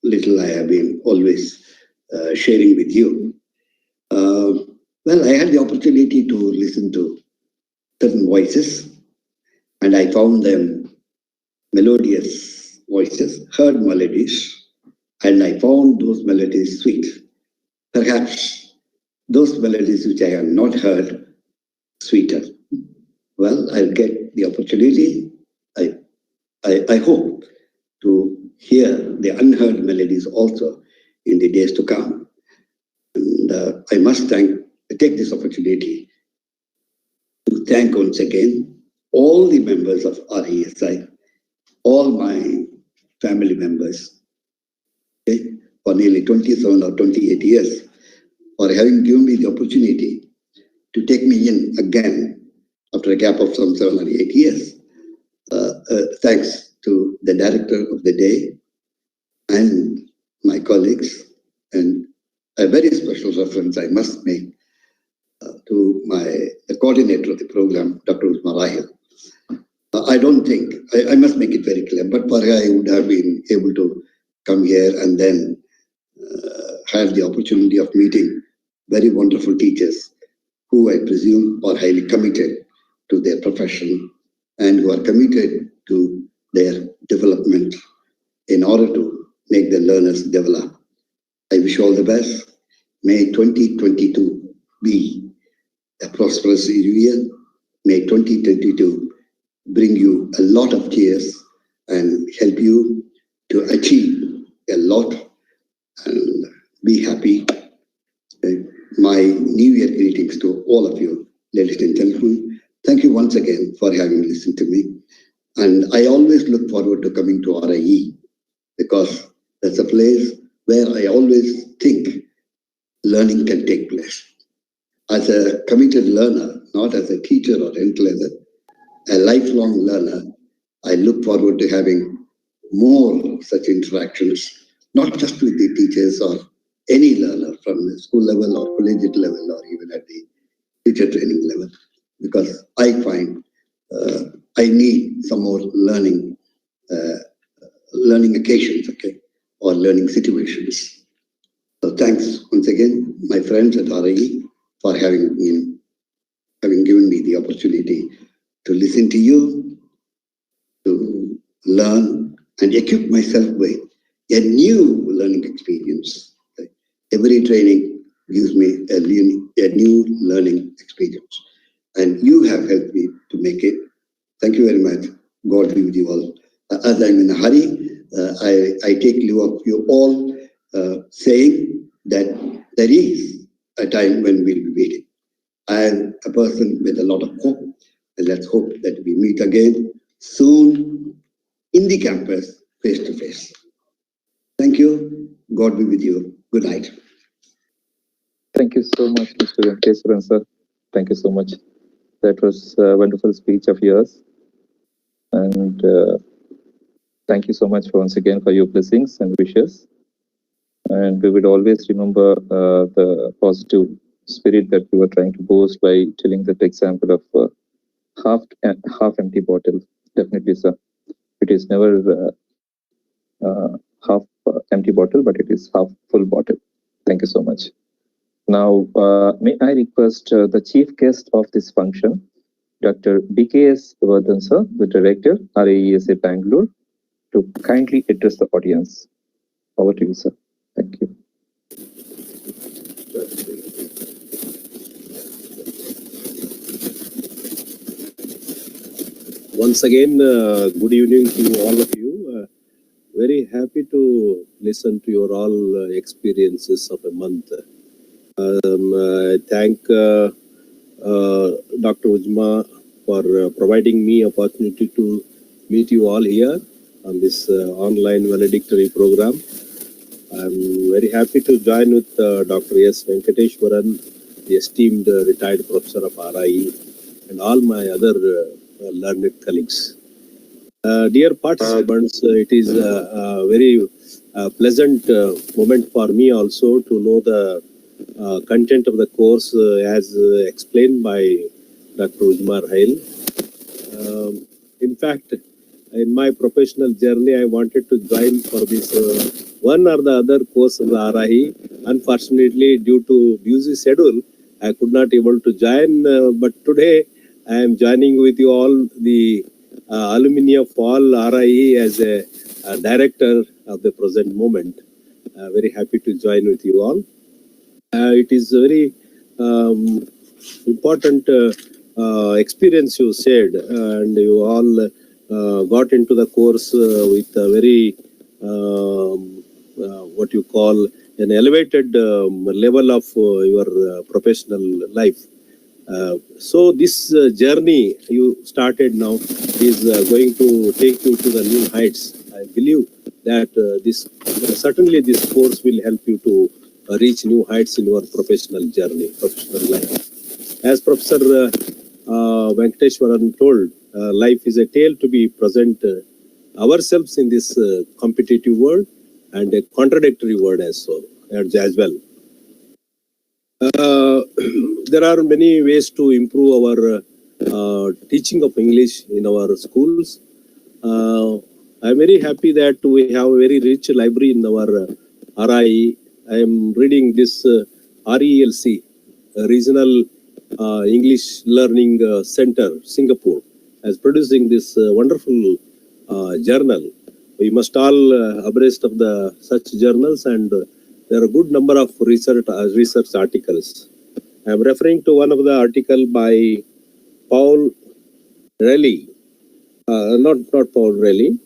little I have been always sharing with you. Well, I had the opportunity to listen to certain voices, and I found them melodious voices, heard melodies, and I found those melodies sweet. Perhaps those melodies which I have not heard, sweeter. Well, I'll get the opportunity, I hope, to hear the unheard melodies also in the days to come. And I must take this opportunity to thank once again all the members of RESI, all my family members, okay, for nearly 27 or 28 years, for having given me the opportunity to take me in again after a gap of some 7 or 8 years. Thanks to the director of the day and my colleagues, and a very special reference I must make to the coordinator of the program, Dr. Usma Rahil. I don't think, I must make it very clear, but for her I would have been able to come here and then have the opportunity of meeting very wonderful teachers who I presume are highly committed to their profession and who are committed to their development in order to make the learners develop. I wish you all the best. May 2022 be a prosperous year. May 2022 bring you a lot of cheers and help you to achieve a lot and be happy. My New Year greetings to all of you, ladies and gentlemen. Thank you once again for having listened to me. And I always look forward to coming to RIE because that's a place where I always think learning can take place. As a committed learner, not as a teacher or anything, a lifelong learner, I look forward to having more such interactions, not just with the teachers or any learner from the school level or collegiate level or even at the teacher training level, because I find I need some more learning occasions, okay, or learning situations. So thanks once again, my friends at RIE, for having given me the opportunity to listen to you, to learn and equip myself with a new learning experience. Every training gives me a new learning experience. And you have helped me to make it. Thank you very much. God be with you all. As I'm in a hurry, I take leave of you all, saying that there is a time when we'll be waiting. and a person with a lot of hope. And let's hope that we meet again soon in the campus, face to face. Thank you. God be with you. Good night. Thank you so much, Mr. Venkateswaran, sir. Thank you so much. That was a wonderful speech of yours. And thank you so much once again for your blessings and wishes. And we would always remember the positive spirit that we were trying to boast by telling that example of half empty bottle. Definitely, sir. It is never half empty bottle, but it is half full bottle. Thank you so much. Now, may I request the chief guest of this function, Dr. BKS Vardhan, sir, the director, RAESA Bangalore, to kindly address the audience. Over to you, sir. Thank you. Once again, good evening to all of you. Very happy to listen to your all experiences of a month. I thank Dr. Ujma for providing me opportunity to meet you all here on this online valedictory program. I'm very happy to join with Dr. S. Venkateswaran, the esteemed retired professor of RIE, and all my other learned colleagues. Dear participants, it is a very pleasant moment for me also to know the content of the course as explained by Dr. Ujma Hail. In fact, in my professional journey, I wanted to join for this one or the other course of the RIE. Unfortunately, due to busy schedule, I could not able to join. But today, I am joining with you all, the alumni of all RIE, as a director of the present moment. Very happy to join with you all. It is a very important experience you said, and you all got into the course with a very what you call an elevated level of your professional life. So this journey you started now is going to take you to the new heights. I believe that certainly this course will help you to reach new heights in your professional journey, professional life. As Professor Venkateswaran told, life is a tale to be present ourselves in this competitive world and a contradictory world as well. There are many ways to improve our teaching of English in our schools. I'm very happy that we have a very rich library in our RIE. I am reading this RELC, Regional English Learning Center, Singapore, as producing this wonderful journal. We must all abreast of such journals, and there are a good number of research articles. I am referring to one of the article by Paul Raleigh, not Paul Raleigh,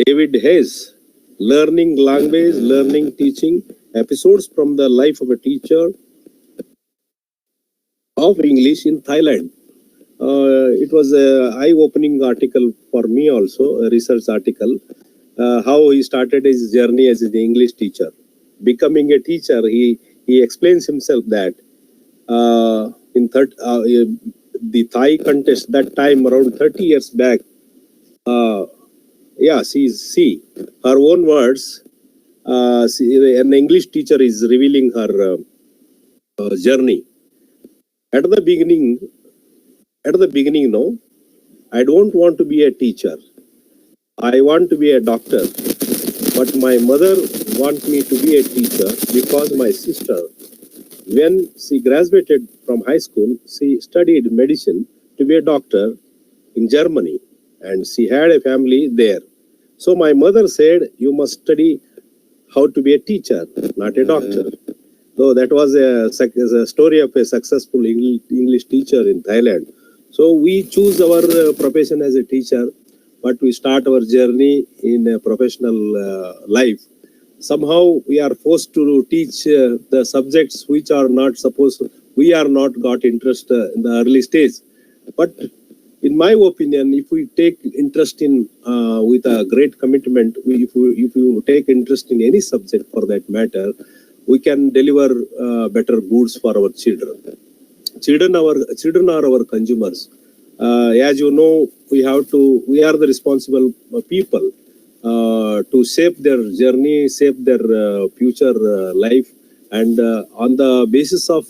David Hayes, Learning Language, Learning Teaching, Episodes from the Life of a Teacher of English in Thailand. It was an eye-opening article for me also, a research article, how he started his journey as an English teacher. Becoming a teacher, he explains himself that in the Thai contest, that time around 30 years back, her own words, an English teacher is revealing her journey. At the beginning, no, I don't want to be a teacher. I want to be a doctor. But my mother wants me to be a teacher because my sister, when she graduated from high school, she studied medicine to be a doctor in Germany, and she had a family there. So my mother said, you must study how to be a teacher, not a doctor. So that was a story of a successful English teacher in Thailand. So we choose our profession as a teacher, but we start our journey in a professional life. Somehow we are forced to teach the subjects which are not supposed, we are not got interest in the early stage. But in my opinion, if we take interest in with a great commitment, if you take interest in any subject for that matter, we can deliver better goods for our children. Children are our consumers. As you know, we are the responsible people to shape their journey, shape their future life, and on the basis of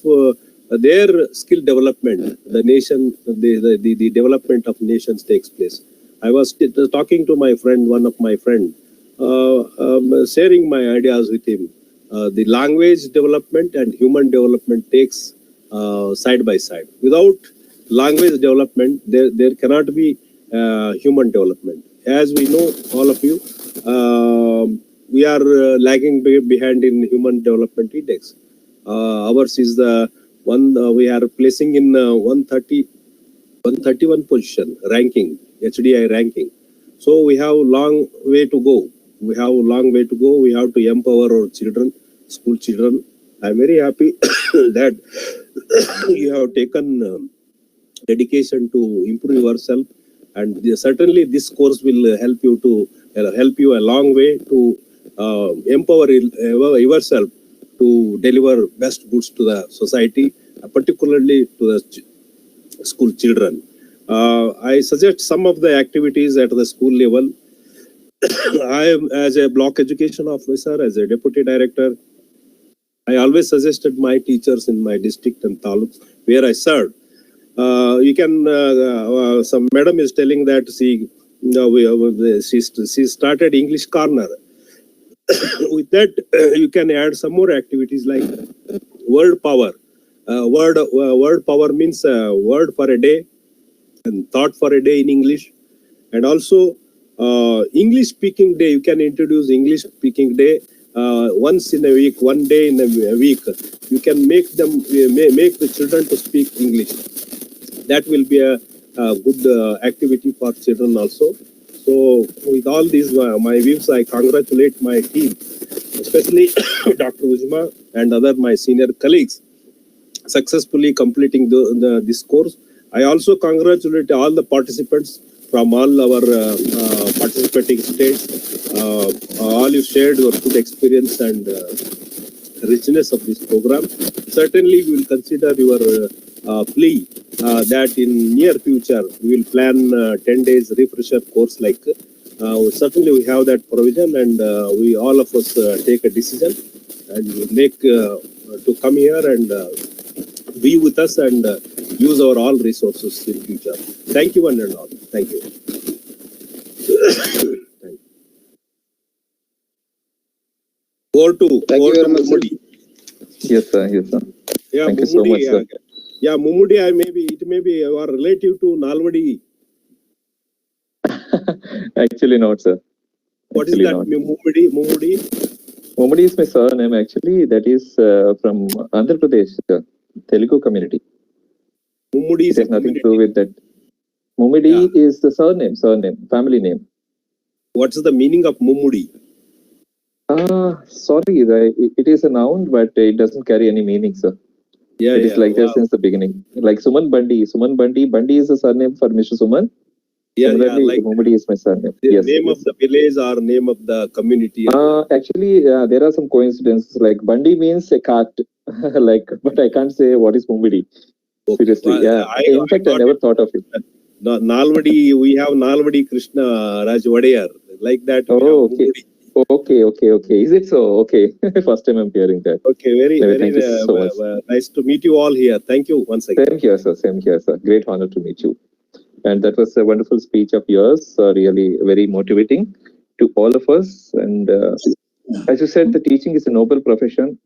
their skill development, the development of nations takes place. I was talking to my friend, one of my friend, sharing my ideas with him. The language development and human development takes side by side. Without language development, there cannot be human development. As we know, all of you, we are lagging behind in human development index. Ours is the one we are placing in 131 position ranking, HDI ranking. So we have long way to go. We have to empower our children, school children. I'm very happy that you have taken dedication to improve yourself, and certainly this course will help you a long way to empower yourself to deliver best goods to the society, particularly to the school children. I suggest some of the activities at the school level. I am, as a block education officer, as a deputy director, I always suggested my teachers in my district and taluks where I served. You can, some madam is telling that she started English corner. With that, you can add some more activities like word power. Word power means word for a day and thought for a day in English. And also English speaking day. You can introduce English speaking day once in a week, one day in a week. You can make the children to speak English. That will be a good activity for children also. So with all these my views, I congratulate my team, especially Dr. Ujma and other my senior colleagues, successfully completing this course. I also congratulate all the participants from all our participating states. All you shared your good experience and richness of this program. Certainly, we will consider your plea that in near future we will plan 10 days refresher course like. Certainly, we have that provision, and we all of us take a decision and make to come here and be with us and use our all resources in future. Thank you, one and all. Thank you. Thank you very much, sir. Yes, sir. Yes, sir. Yeah, Thank Mumudi, you so much, sir. Yeah, Mumudi, it may be our relative to Nalvadi. Actually not, sir. What is that, Mumudi? Mumudi is my surname. Actually, that is from Andhra Pradesh, Telugu community. Mumudi is it has nothing to do with that. Mumudi is the surname, family name. What's the meaning of Mumudi? Sorry, it is a noun, but it doesn't carry any meaning, sir. Yeah, it is like that since the beginning. Like Suman Bandi. Bandi is the surname for Mr. Suman. Similarly, like Mumudi is my surname. The yes, name of the village or name of the community? Actually, there are some coincidences. Like Bandi means a cart, but I can't say what is Mumudi. Okay. Seriously, in fact, I never thought of it. Nalvadi, we have Nalvadi Krishna Raj Vadeyar, like that. Oh, okay. Okay. Is it so? Okay. First time I'm hearing that. Okay, very so much. Nice to meet you all here. Thank you once again. Same here, sir. Great honor to meet you. And that was a wonderful speech of yours, really very motivating to all of us. And as you said, the teaching is a noble profession.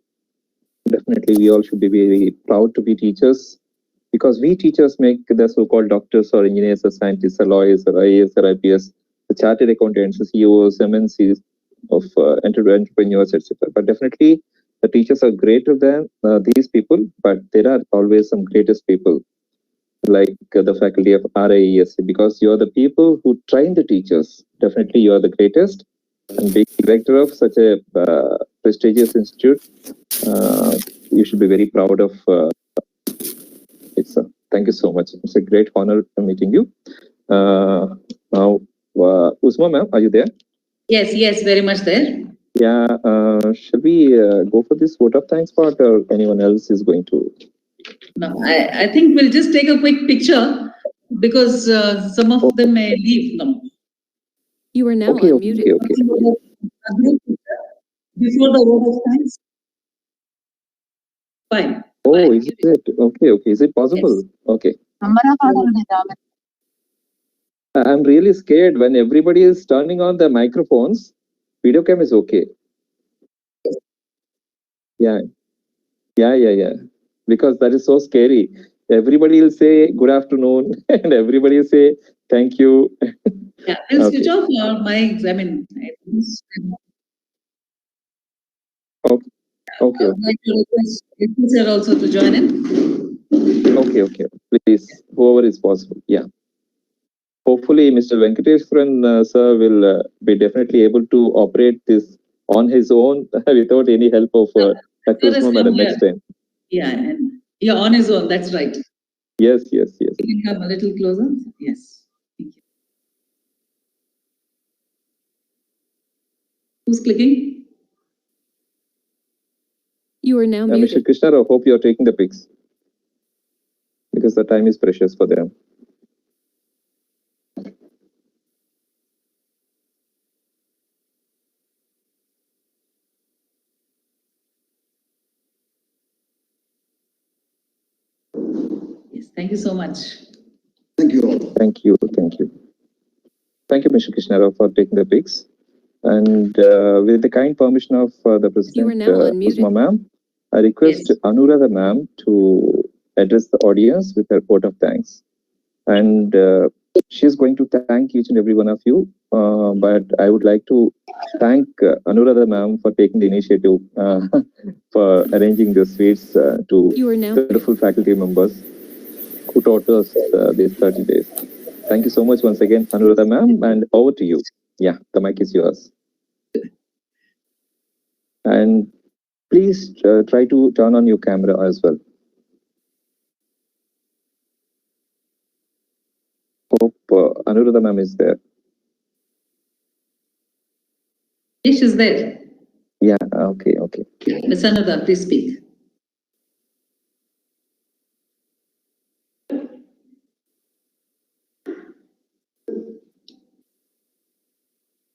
Definitely, we all should be very proud to be teachers, because we teachers make the so-called doctors or engineers or scientists or lawyers or IAS or IPS, the chartered accountants, the CEOs, MNCs of entrepreneurs, etc. But definitely, the teachers are greater than these people, but there are always some greatest people, like the faculty of RIESC, because you are the people who train the teachers. Definitely, you are the greatest. And being director of such a prestigious institute, you should be very proud of Thank you so much. It's a great honor meeting you. Now, Usma ma'am, are you there? Yes, very much there. Yeah, shall we go for this vote of thanks part, or anyone else is going to? No, I think we'll just take a quick picture because some of them may leave now. You are now unmuted. Okay. Before the vote of thanks. Fine. Oh, is it? Okay. Is it possible? Yes. Okay. I'm really scared when everybody is turning on the microphones. Video cam is okay. Yeah. Because that is so scary. Everybody will say good afternoon and everybody will say thank you. Yeah, we'll switch off your mics. I mean, Okay. I would like to request Sir also to join in. Okay. Please, whoever is possible. Yeah. Hopefully, Mr. Venkateswaran sir will be definitely able to operate this on his own without any help of Kusma madam next time. Yeah, and you're on his own. That's right. Yes. You can come a little closer. Yes. Thank you. Who's clicking? You are now Mr. muted. Krishna, I hope you are taking the pics because the time is precious for them. Yes, thank you so much. Thank you all. Thank you, Mr. Krishna, for taking the pics. And with the kind permission of the You are President, now unmuted. Usma ma'am, I request Yes. Anuradha ma'am to address the audience with her vote of thanks. And she's going to thank each and every one of you. But I would like to thank Anuradha ma'am for taking the initiative for arranging the sweets to You are now beautiful faculty members who taught us these 30 days. Thank you so much once again, Anuradha ma'am, and over to you. Yeah, the mic is yours. And please try to turn on your camera as well. Hope Anuradha ma'am is there. Yes, she's there. Yeah, okay. Ms. Anuradha, please speak.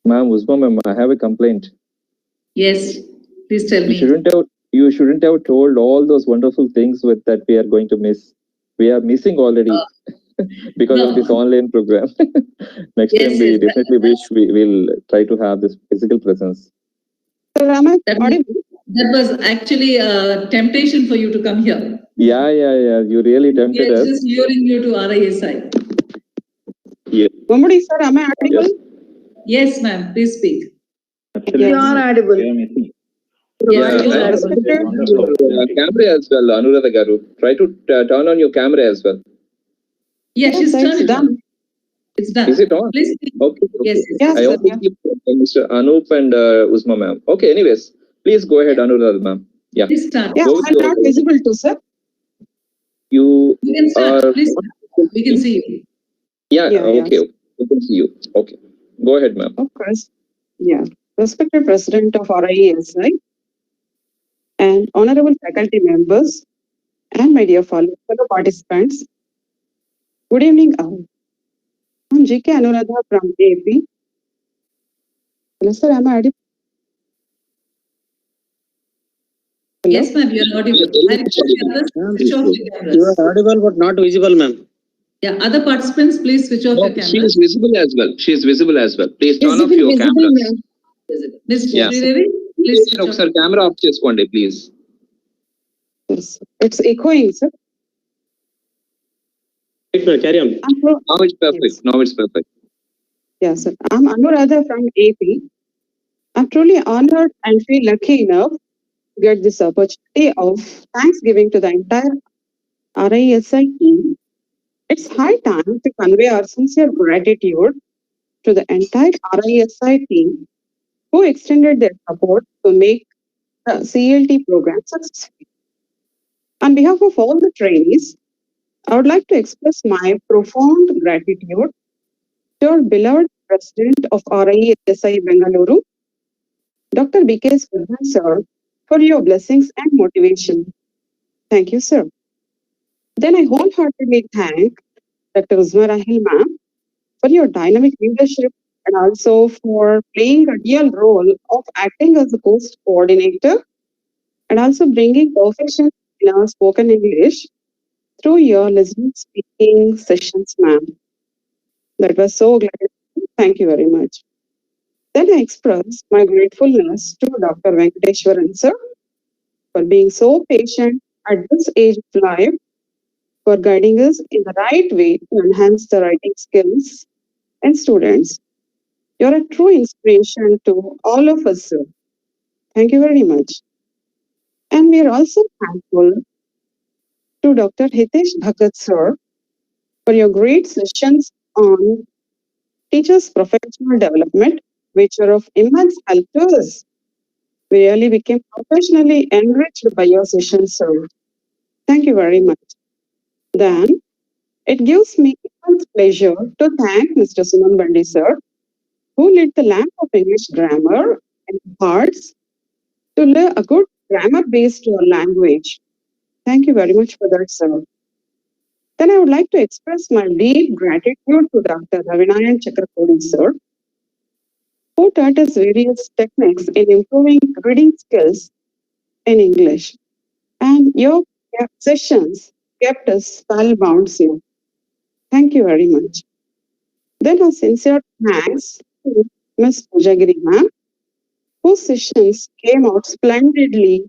Ma'am, Usma ma'am, I have a complaint. Yes, please tell You me. shouldn't have told all those wonderful things that we are going to miss. We are missing already because of this online program. Next time we definitely wish we will try to have this physical presence. That was actually a temptation for you to come here. Yeah. You really tempted us. Just luring you to RISI. Yeah. Sir, am I audible? Yes, ma'am. Please speak. Absolutely. You are audible. Yeah, you are camera as well, Anuradha Garu. Try to turn on your camera as well. Yeah, she's turned it on. It's done. Is it on? Please speak. Okay. Yes. I also keep Mr. Anup and Usma ma'am. Okay, anyways, please go ahead, Anuradha ma'am. Yeah. Please start. Yeah, I'm not visible too, sir. You can start. are. Please start. We can see you. Yeah. Okay. We can see you. Okay. Go ahead, ma'am. Of course. Yeah. Respected President of RISI and honorable faculty members and my dear fellow participants, good evening all. I'm GK Anuradha from AP. Hello, sir, am I audible? Hello? Yes, ma'am, you're audible. I request the others switch off your cameras. You are audible but not visible, ma'am. Yeah, other participants, please switch off your She cameras. is visible as well. Please turn off your cameras. Ms. Yeah. Sridevi, please switch off. Sir, camera off చేసుకోండి, please. Yes. It's echoing, sir. Carry on. Now it's perfect. Yes. Now it's perfect. Yes, sir. I'm Anuradha from AP. I'm truly honored and feel lucky enough to get this opportunity of thanksgiving to the entire RISI team. It's high time to convey our sincere gratitude to the entire RISI team who extended their support to make the CELT program successful. On behalf of all the trainees, I would like to express my profound gratitude to our beloved President of RISI Bengaluru, Dr. B.K. Swadhan sir, for your blessings and motivation. Thank you, sir. Then I wholeheartedly thank Dr. Uzma Rahil ma'am for your dynamic leadership and also for playing a real role of acting as a post coordinator and also bringing perfection in our spoken English through your listening speaking sessions, ma'am. That was so glad. Thank you very much. Then I express my gratefulness to Dr. Venkateshwaran sir for being so patient at this age of life, for guiding us in the right way to enhance the writing skills and students. You're a true inspiration to all of us, sir. Thank you very much. And we are also thankful to Dr. Hitesh Bhagat sir for your great sessions on teachers' professional development, which are of immense help to us. We really became professionally enriched by your sessions, sir. Thank you very much. Then, it gives me immense pleasure to thank Mr. Suman Bandi, sir, who lit the lamp of English grammar and hearts to lay a good grammar base to our language. Thank you very much for that, sir. Then I would like to express my deep gratitude to Dr. Ravinayan Chakraborty, sir, who taught us various techniques in improving reading skills in English. And your sessions kept us spellbound, sir. Thank you very much. Then a sincere thanks to Ms. Pujagiri ma'am, whose sessions came out splendidly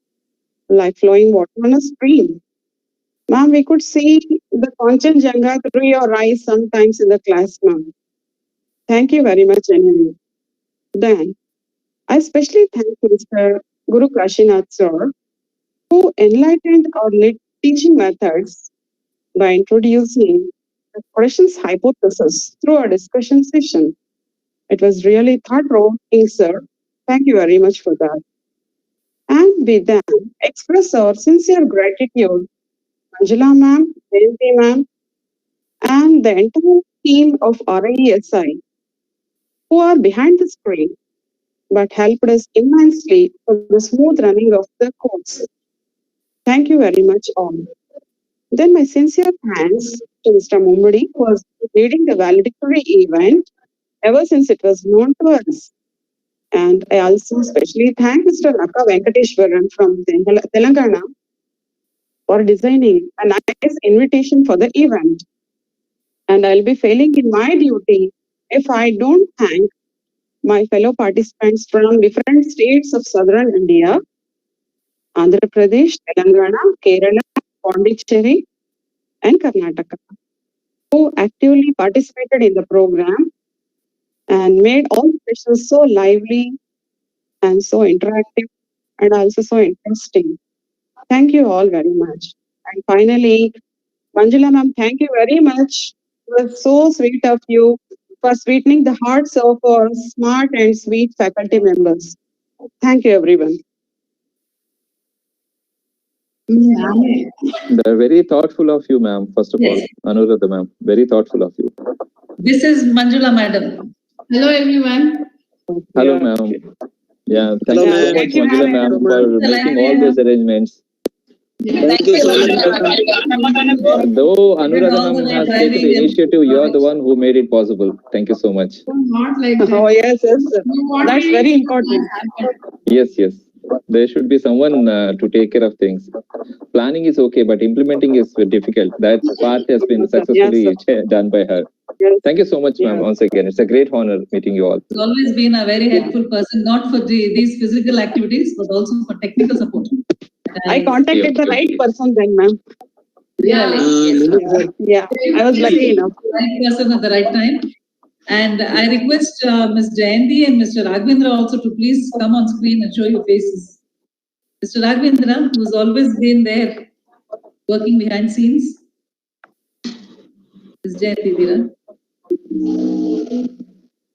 like flowing water on a stream. Ma'am, we could see the Kanchenjunga through your eyes sometimes in the class, ma'am. Thank you very much anyway. Then, I especially thank Mr. Guru Kashinath sir, who enlightened our teaching methods by introducing the questions hypothesis through our discussion session. It was really thought-provoking, sir. Thank you very much for that. And we then express our sincere gratitude, Angela ma'am, Jayanti ma'am, and the entire team of RISI, who are behind the screen, but helped us immensely for the smooth running of the course. Thank you very much all. Then my sincere thanks to Mr. Mummadi, who was leading the valedictory event ever since it was known to us. And I also especially thank Mr. Naka Venkateshwaran from Telangana for designing a nice invitation for the event. And I'll be failing in my duty if I don't thank my fellow participants from different states of southern India, Andhra Pradesh, Telangana, Kerala, Pondicherry, and Karnataka, who actively participated in the program and made all the sessions so lively and so interactive and also so interesting. Thank you all very much. And finally, Manjula ma'am, thank you very much. It was so sweet of you for sweetening the hearts of our smart and sweet faculty members. Thank you, everyone. They're very thoughtful of you, ma'am. First of all, Anuradha ma'am, very thoughtful of you. This is Manjula madam. Hello everyone. Hello, ma'am. Yeah, thank you so much, Manjula ma'am, for making all those arrangements. Thank you so much. Though Anuradha ma'am has taken the initiative, you are the one who made it possible. Thank you so much. Not like that. Oh, yes, yes. That's very important. Yes, yes. There should be someone to take care of things. Planning is okay, but implementing is difficult. That part has been successfully done by her. Thank you so much, ma'am, once again. It's a great honor meeting you all. She's always been a very helpful person, not for these physical activities, but also for technical support. I contacted the right person then, ma'am. Yeah, I was lucky enough. Right person at the right time. And I request Ms. Jayanti and Mr. Raghavendra also to please come on screen and show your faces. Mr. Raghavendra, who's always been there, working behind scenes. Ms. Jayanti, Dira.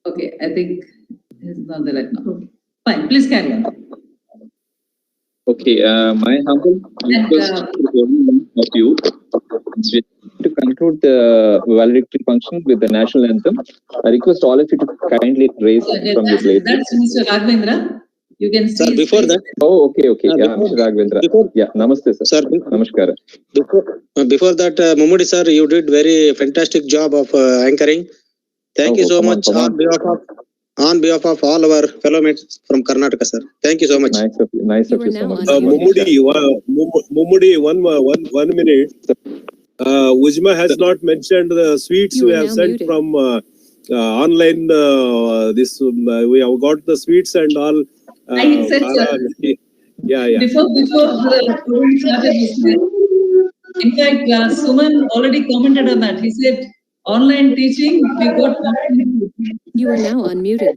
Okay, I think it's not the right now. Okay. Fine, please carry on. Okay, my humble request to everyone of you, to conclude the valedictory function with the national anthem. I request all of you to kindly raise from your place. That's Mr. Raghavendra. You can see. Sir, before that. Oh, okay. Yeah, Mr. Raghavendra. Yeah, namaste, sir. Sir, namaskara. Before that, Mumudi sir, you did very fantastic job of anchoring. Thank you so much on behalf of all our fellow mates from Karnataka, sir. Thank you so much. Nice of you so much. Mumudi, one minute. Ujma has not mentioned the sweets we have sent from online. We have got the sweets and all. I said, sir. Yeah. Before the program started, in fact, Suman already commented on that. He said, online teaching, we got. You are now unmuted.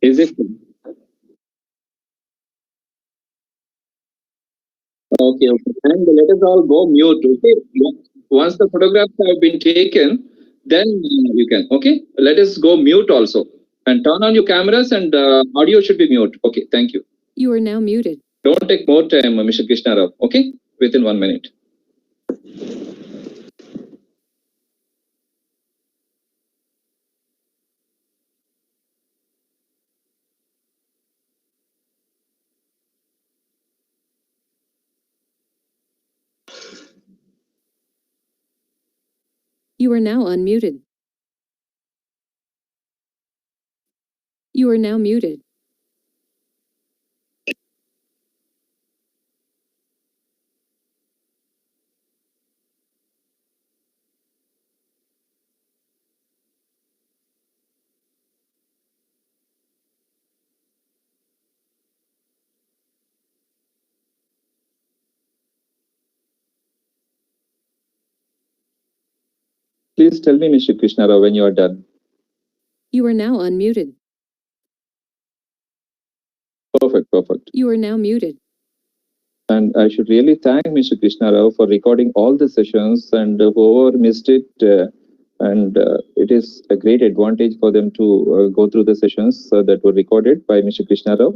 Is it? Okay. And let us all go mute. Okay. Once the photographs have been taken, then you can. Okay. Let us go mute also. And turn on your cameras and audio should be mute. Okay. Thank you. You are now muted. Don't take more time, Mr. Krishna Rao. Okay. Within 1 minute. You are now unmuted. You are now muted. Please tell me, Mr. Krishna Rao, when you are done. You are now unmuted. Perfect. You are now muted. And I should really thank Mr. Krishna Rao for recording all the sessions, and whoever missed it, it is a great advantage for them to go through the sessions that were recorded by Mr. Krishna Rao.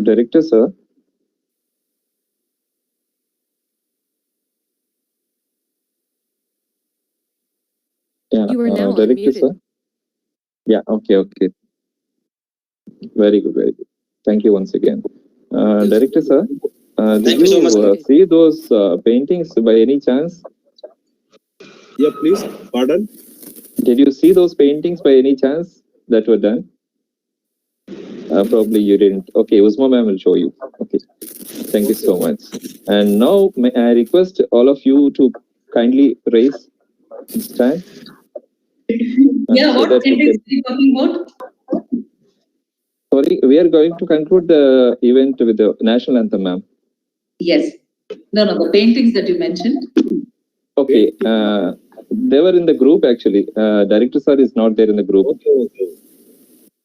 Director, sir. Yeah, you are now Director, unmuted. sir. Yeah, okay. Very good. Thank you once again. Director, sir, did you so much. see those paintings by any chance? Yeah, please. Pardon? Did you see those paintings by any chance that were done? Probably you didn't. Okay, Usma ma'am will show you. Okay, thank you so much. And now may I request all of you to kindly raise this time. Yeah, what paintings are you talking about? Sorry, we are going to conclude the event with the national anthem, ma'am. Yes. No, the paintings that you mentioned. Okay, they were in the group actually. Director sir is not there in the group. Okay.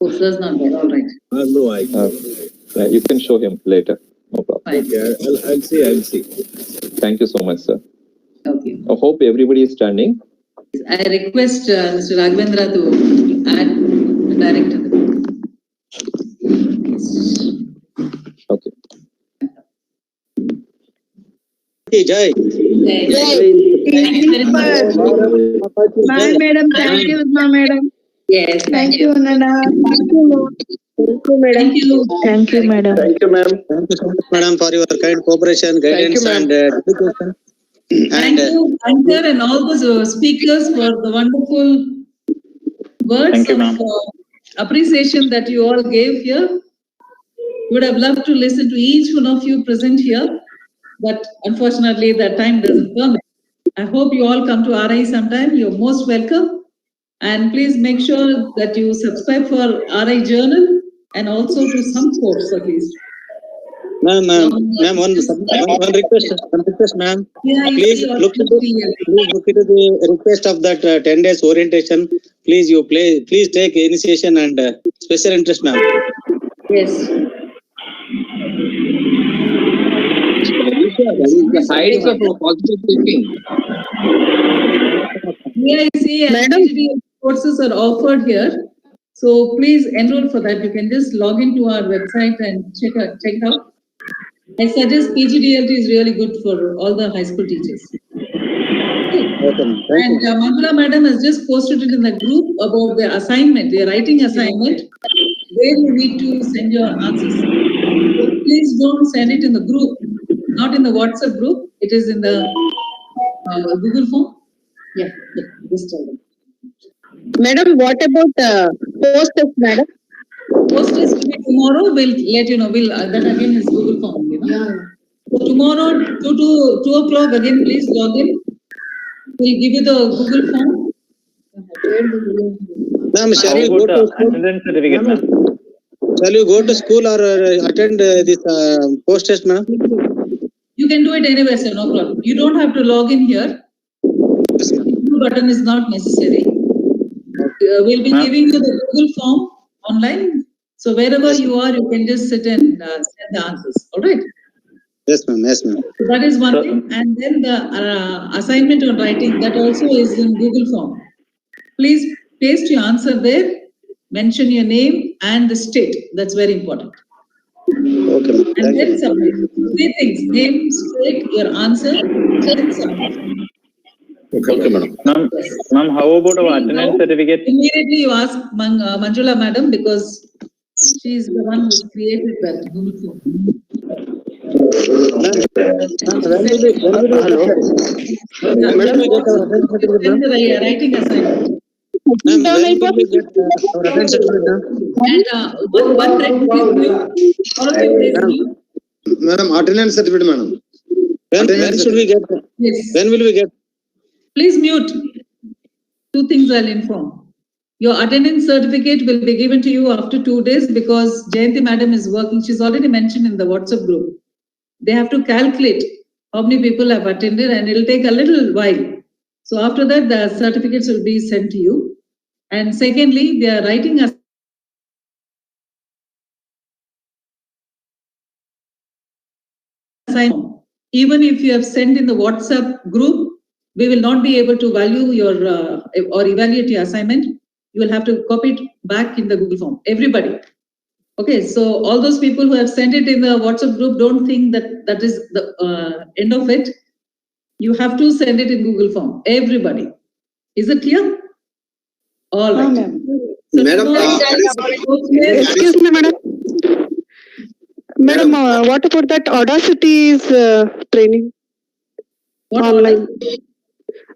Oh, sir's not there. All right. No, you can show him later. No problem. Fine. Okay, I'll see. Thank you so much, sir. Okay. I hope everybody is standing. I request Mr. Raghavendra to add the director. Okay. Jai. Thank you very much. Bye, madam. Thank you, madam. Yes. Thank you, Nana. Thank you, madam. Thank you, madam. Thank you, ma'am. Thank you so much, madam, for your kind cooperation, guidance, and dedication. Thank you, Anchor, and all those speakers for the wonderful words of appreciation that you all gave here. Would have loved to listen to each one of you present here, but unfortunately, that time doesn't permit. I hope you all come to RI sometime. You're most welcome. And please make sure that you subscribe for RI Journal and also to some course at least. Ma'am, one request, ma'am. Yeah, Please look into the request of that 10 days orientation. Please take initiation and special interest, ma'am. Yes. The heights of positive thinking. CIC and PGDL courses are offered here. So please enroll for that. You can just log into our website and check it out. I suggest PGDLT is really good for all the high school teachers. And Manjula madam has just posted it in the group about the assignment, the writing assignment, where you need to send your answers. So please don't send it in the group, not in the WhatsApp group. It is in the Google form. Yeah, just tell them. Madam, what about post-test, madam? Post-test will be tomorrow. We'll let you know. That again is Google form. You know? Yeah. So tomorrow, 2 o'clock again, please log in. We'll give you the Google form. Ma'am, shall you go to school? Shall you go to school or attend this post-test, ma'am? You can do it anywhere, sir. No problem. You don't have to log in here. The blue button is not necessary. We'll be giving you the Google form online. So wherever you are, you can just sit and send the answers. All right? Yes, ma'am. Yes, ma'am. So that is one thing. And then the assignment on writing, that also is in Google form. Please paste your answer there. Mention your name and the state. That's very important. Okay, ma'am. And then submit. 3 things: name, state, your answer, then submit. Okay, madam. Ma'am, how about our attendance certificate? Immediately you ask Manjula madam, because she is the one who created that Google form. Then the writing assignment. And one Madam, attendance certificate, madam. When should we get? Yes. When will we get? Please mute. 2 things I'll inform. Your attendance certificate will be given to you after 2 days, because Jayanti madam is working. She's already mentioned in the WhatsApp group. They have to calculate how many people have attended, and it'll take a little while. So after that, the certificates will be sent to you. And secondly, they are writing a assignment. Even if you have sent in the WhatsApp group, we will not be able to value your or evaluate your assignment. You will have to copy it back in the Google form. Everybody. Okay, so all those people who have sent it in the WhatsApp group, don't think that that is the end of it. You have to send it in Google form. Everybody. Is it clear? All right. So Madam, Excuse me, madam. Madam, what about that Audacity's training? What online?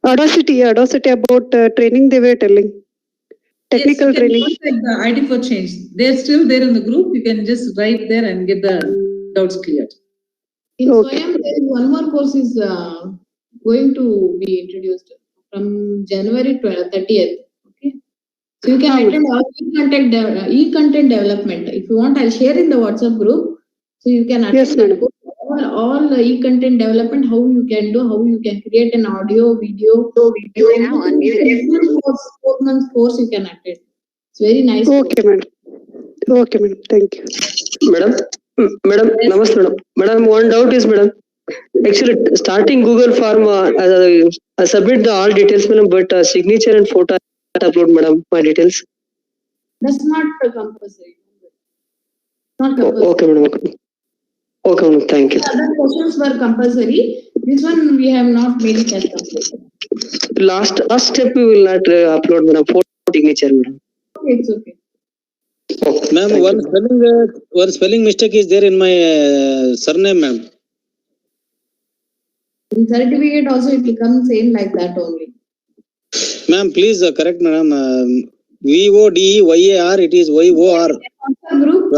Audacity about training they were telling. Technical yes, you training. can the ID for change. They're still there in the group. You can just write there and get the doubts cleared. In Swayam, there is one more course is going to be introduced from January 30th. Okay, so you can attend all e-content development. If you want, I'll share in the WhatsApp group. So you can attend Yes, madam. all the e-content development. How you can do, how you can create an audio, video. You are now unmuted. 4 months course you can attend. It's very nice. Okay, madam. Okay, madam. Thank you. Madam, namaste, madam. Madam, one doubt is, madam. Actually, starting Google form, I submit the all details, madam, but signature and photo I upload, madam, my details. That's not compulsory. Not compulsory. Okay, madam. Okay, madam. Thank you. Other questions were compulsory. This one we have not made it as compulsory. Last step we will not upload, madam. Photo signature, madam. Okay, it's okay. Ma'am, one spelling mistake is there in my surname, ma'am. In certificate also it will come same like that only. Ma'am, please correct, madam. VODEYAR, it is YOR. Group,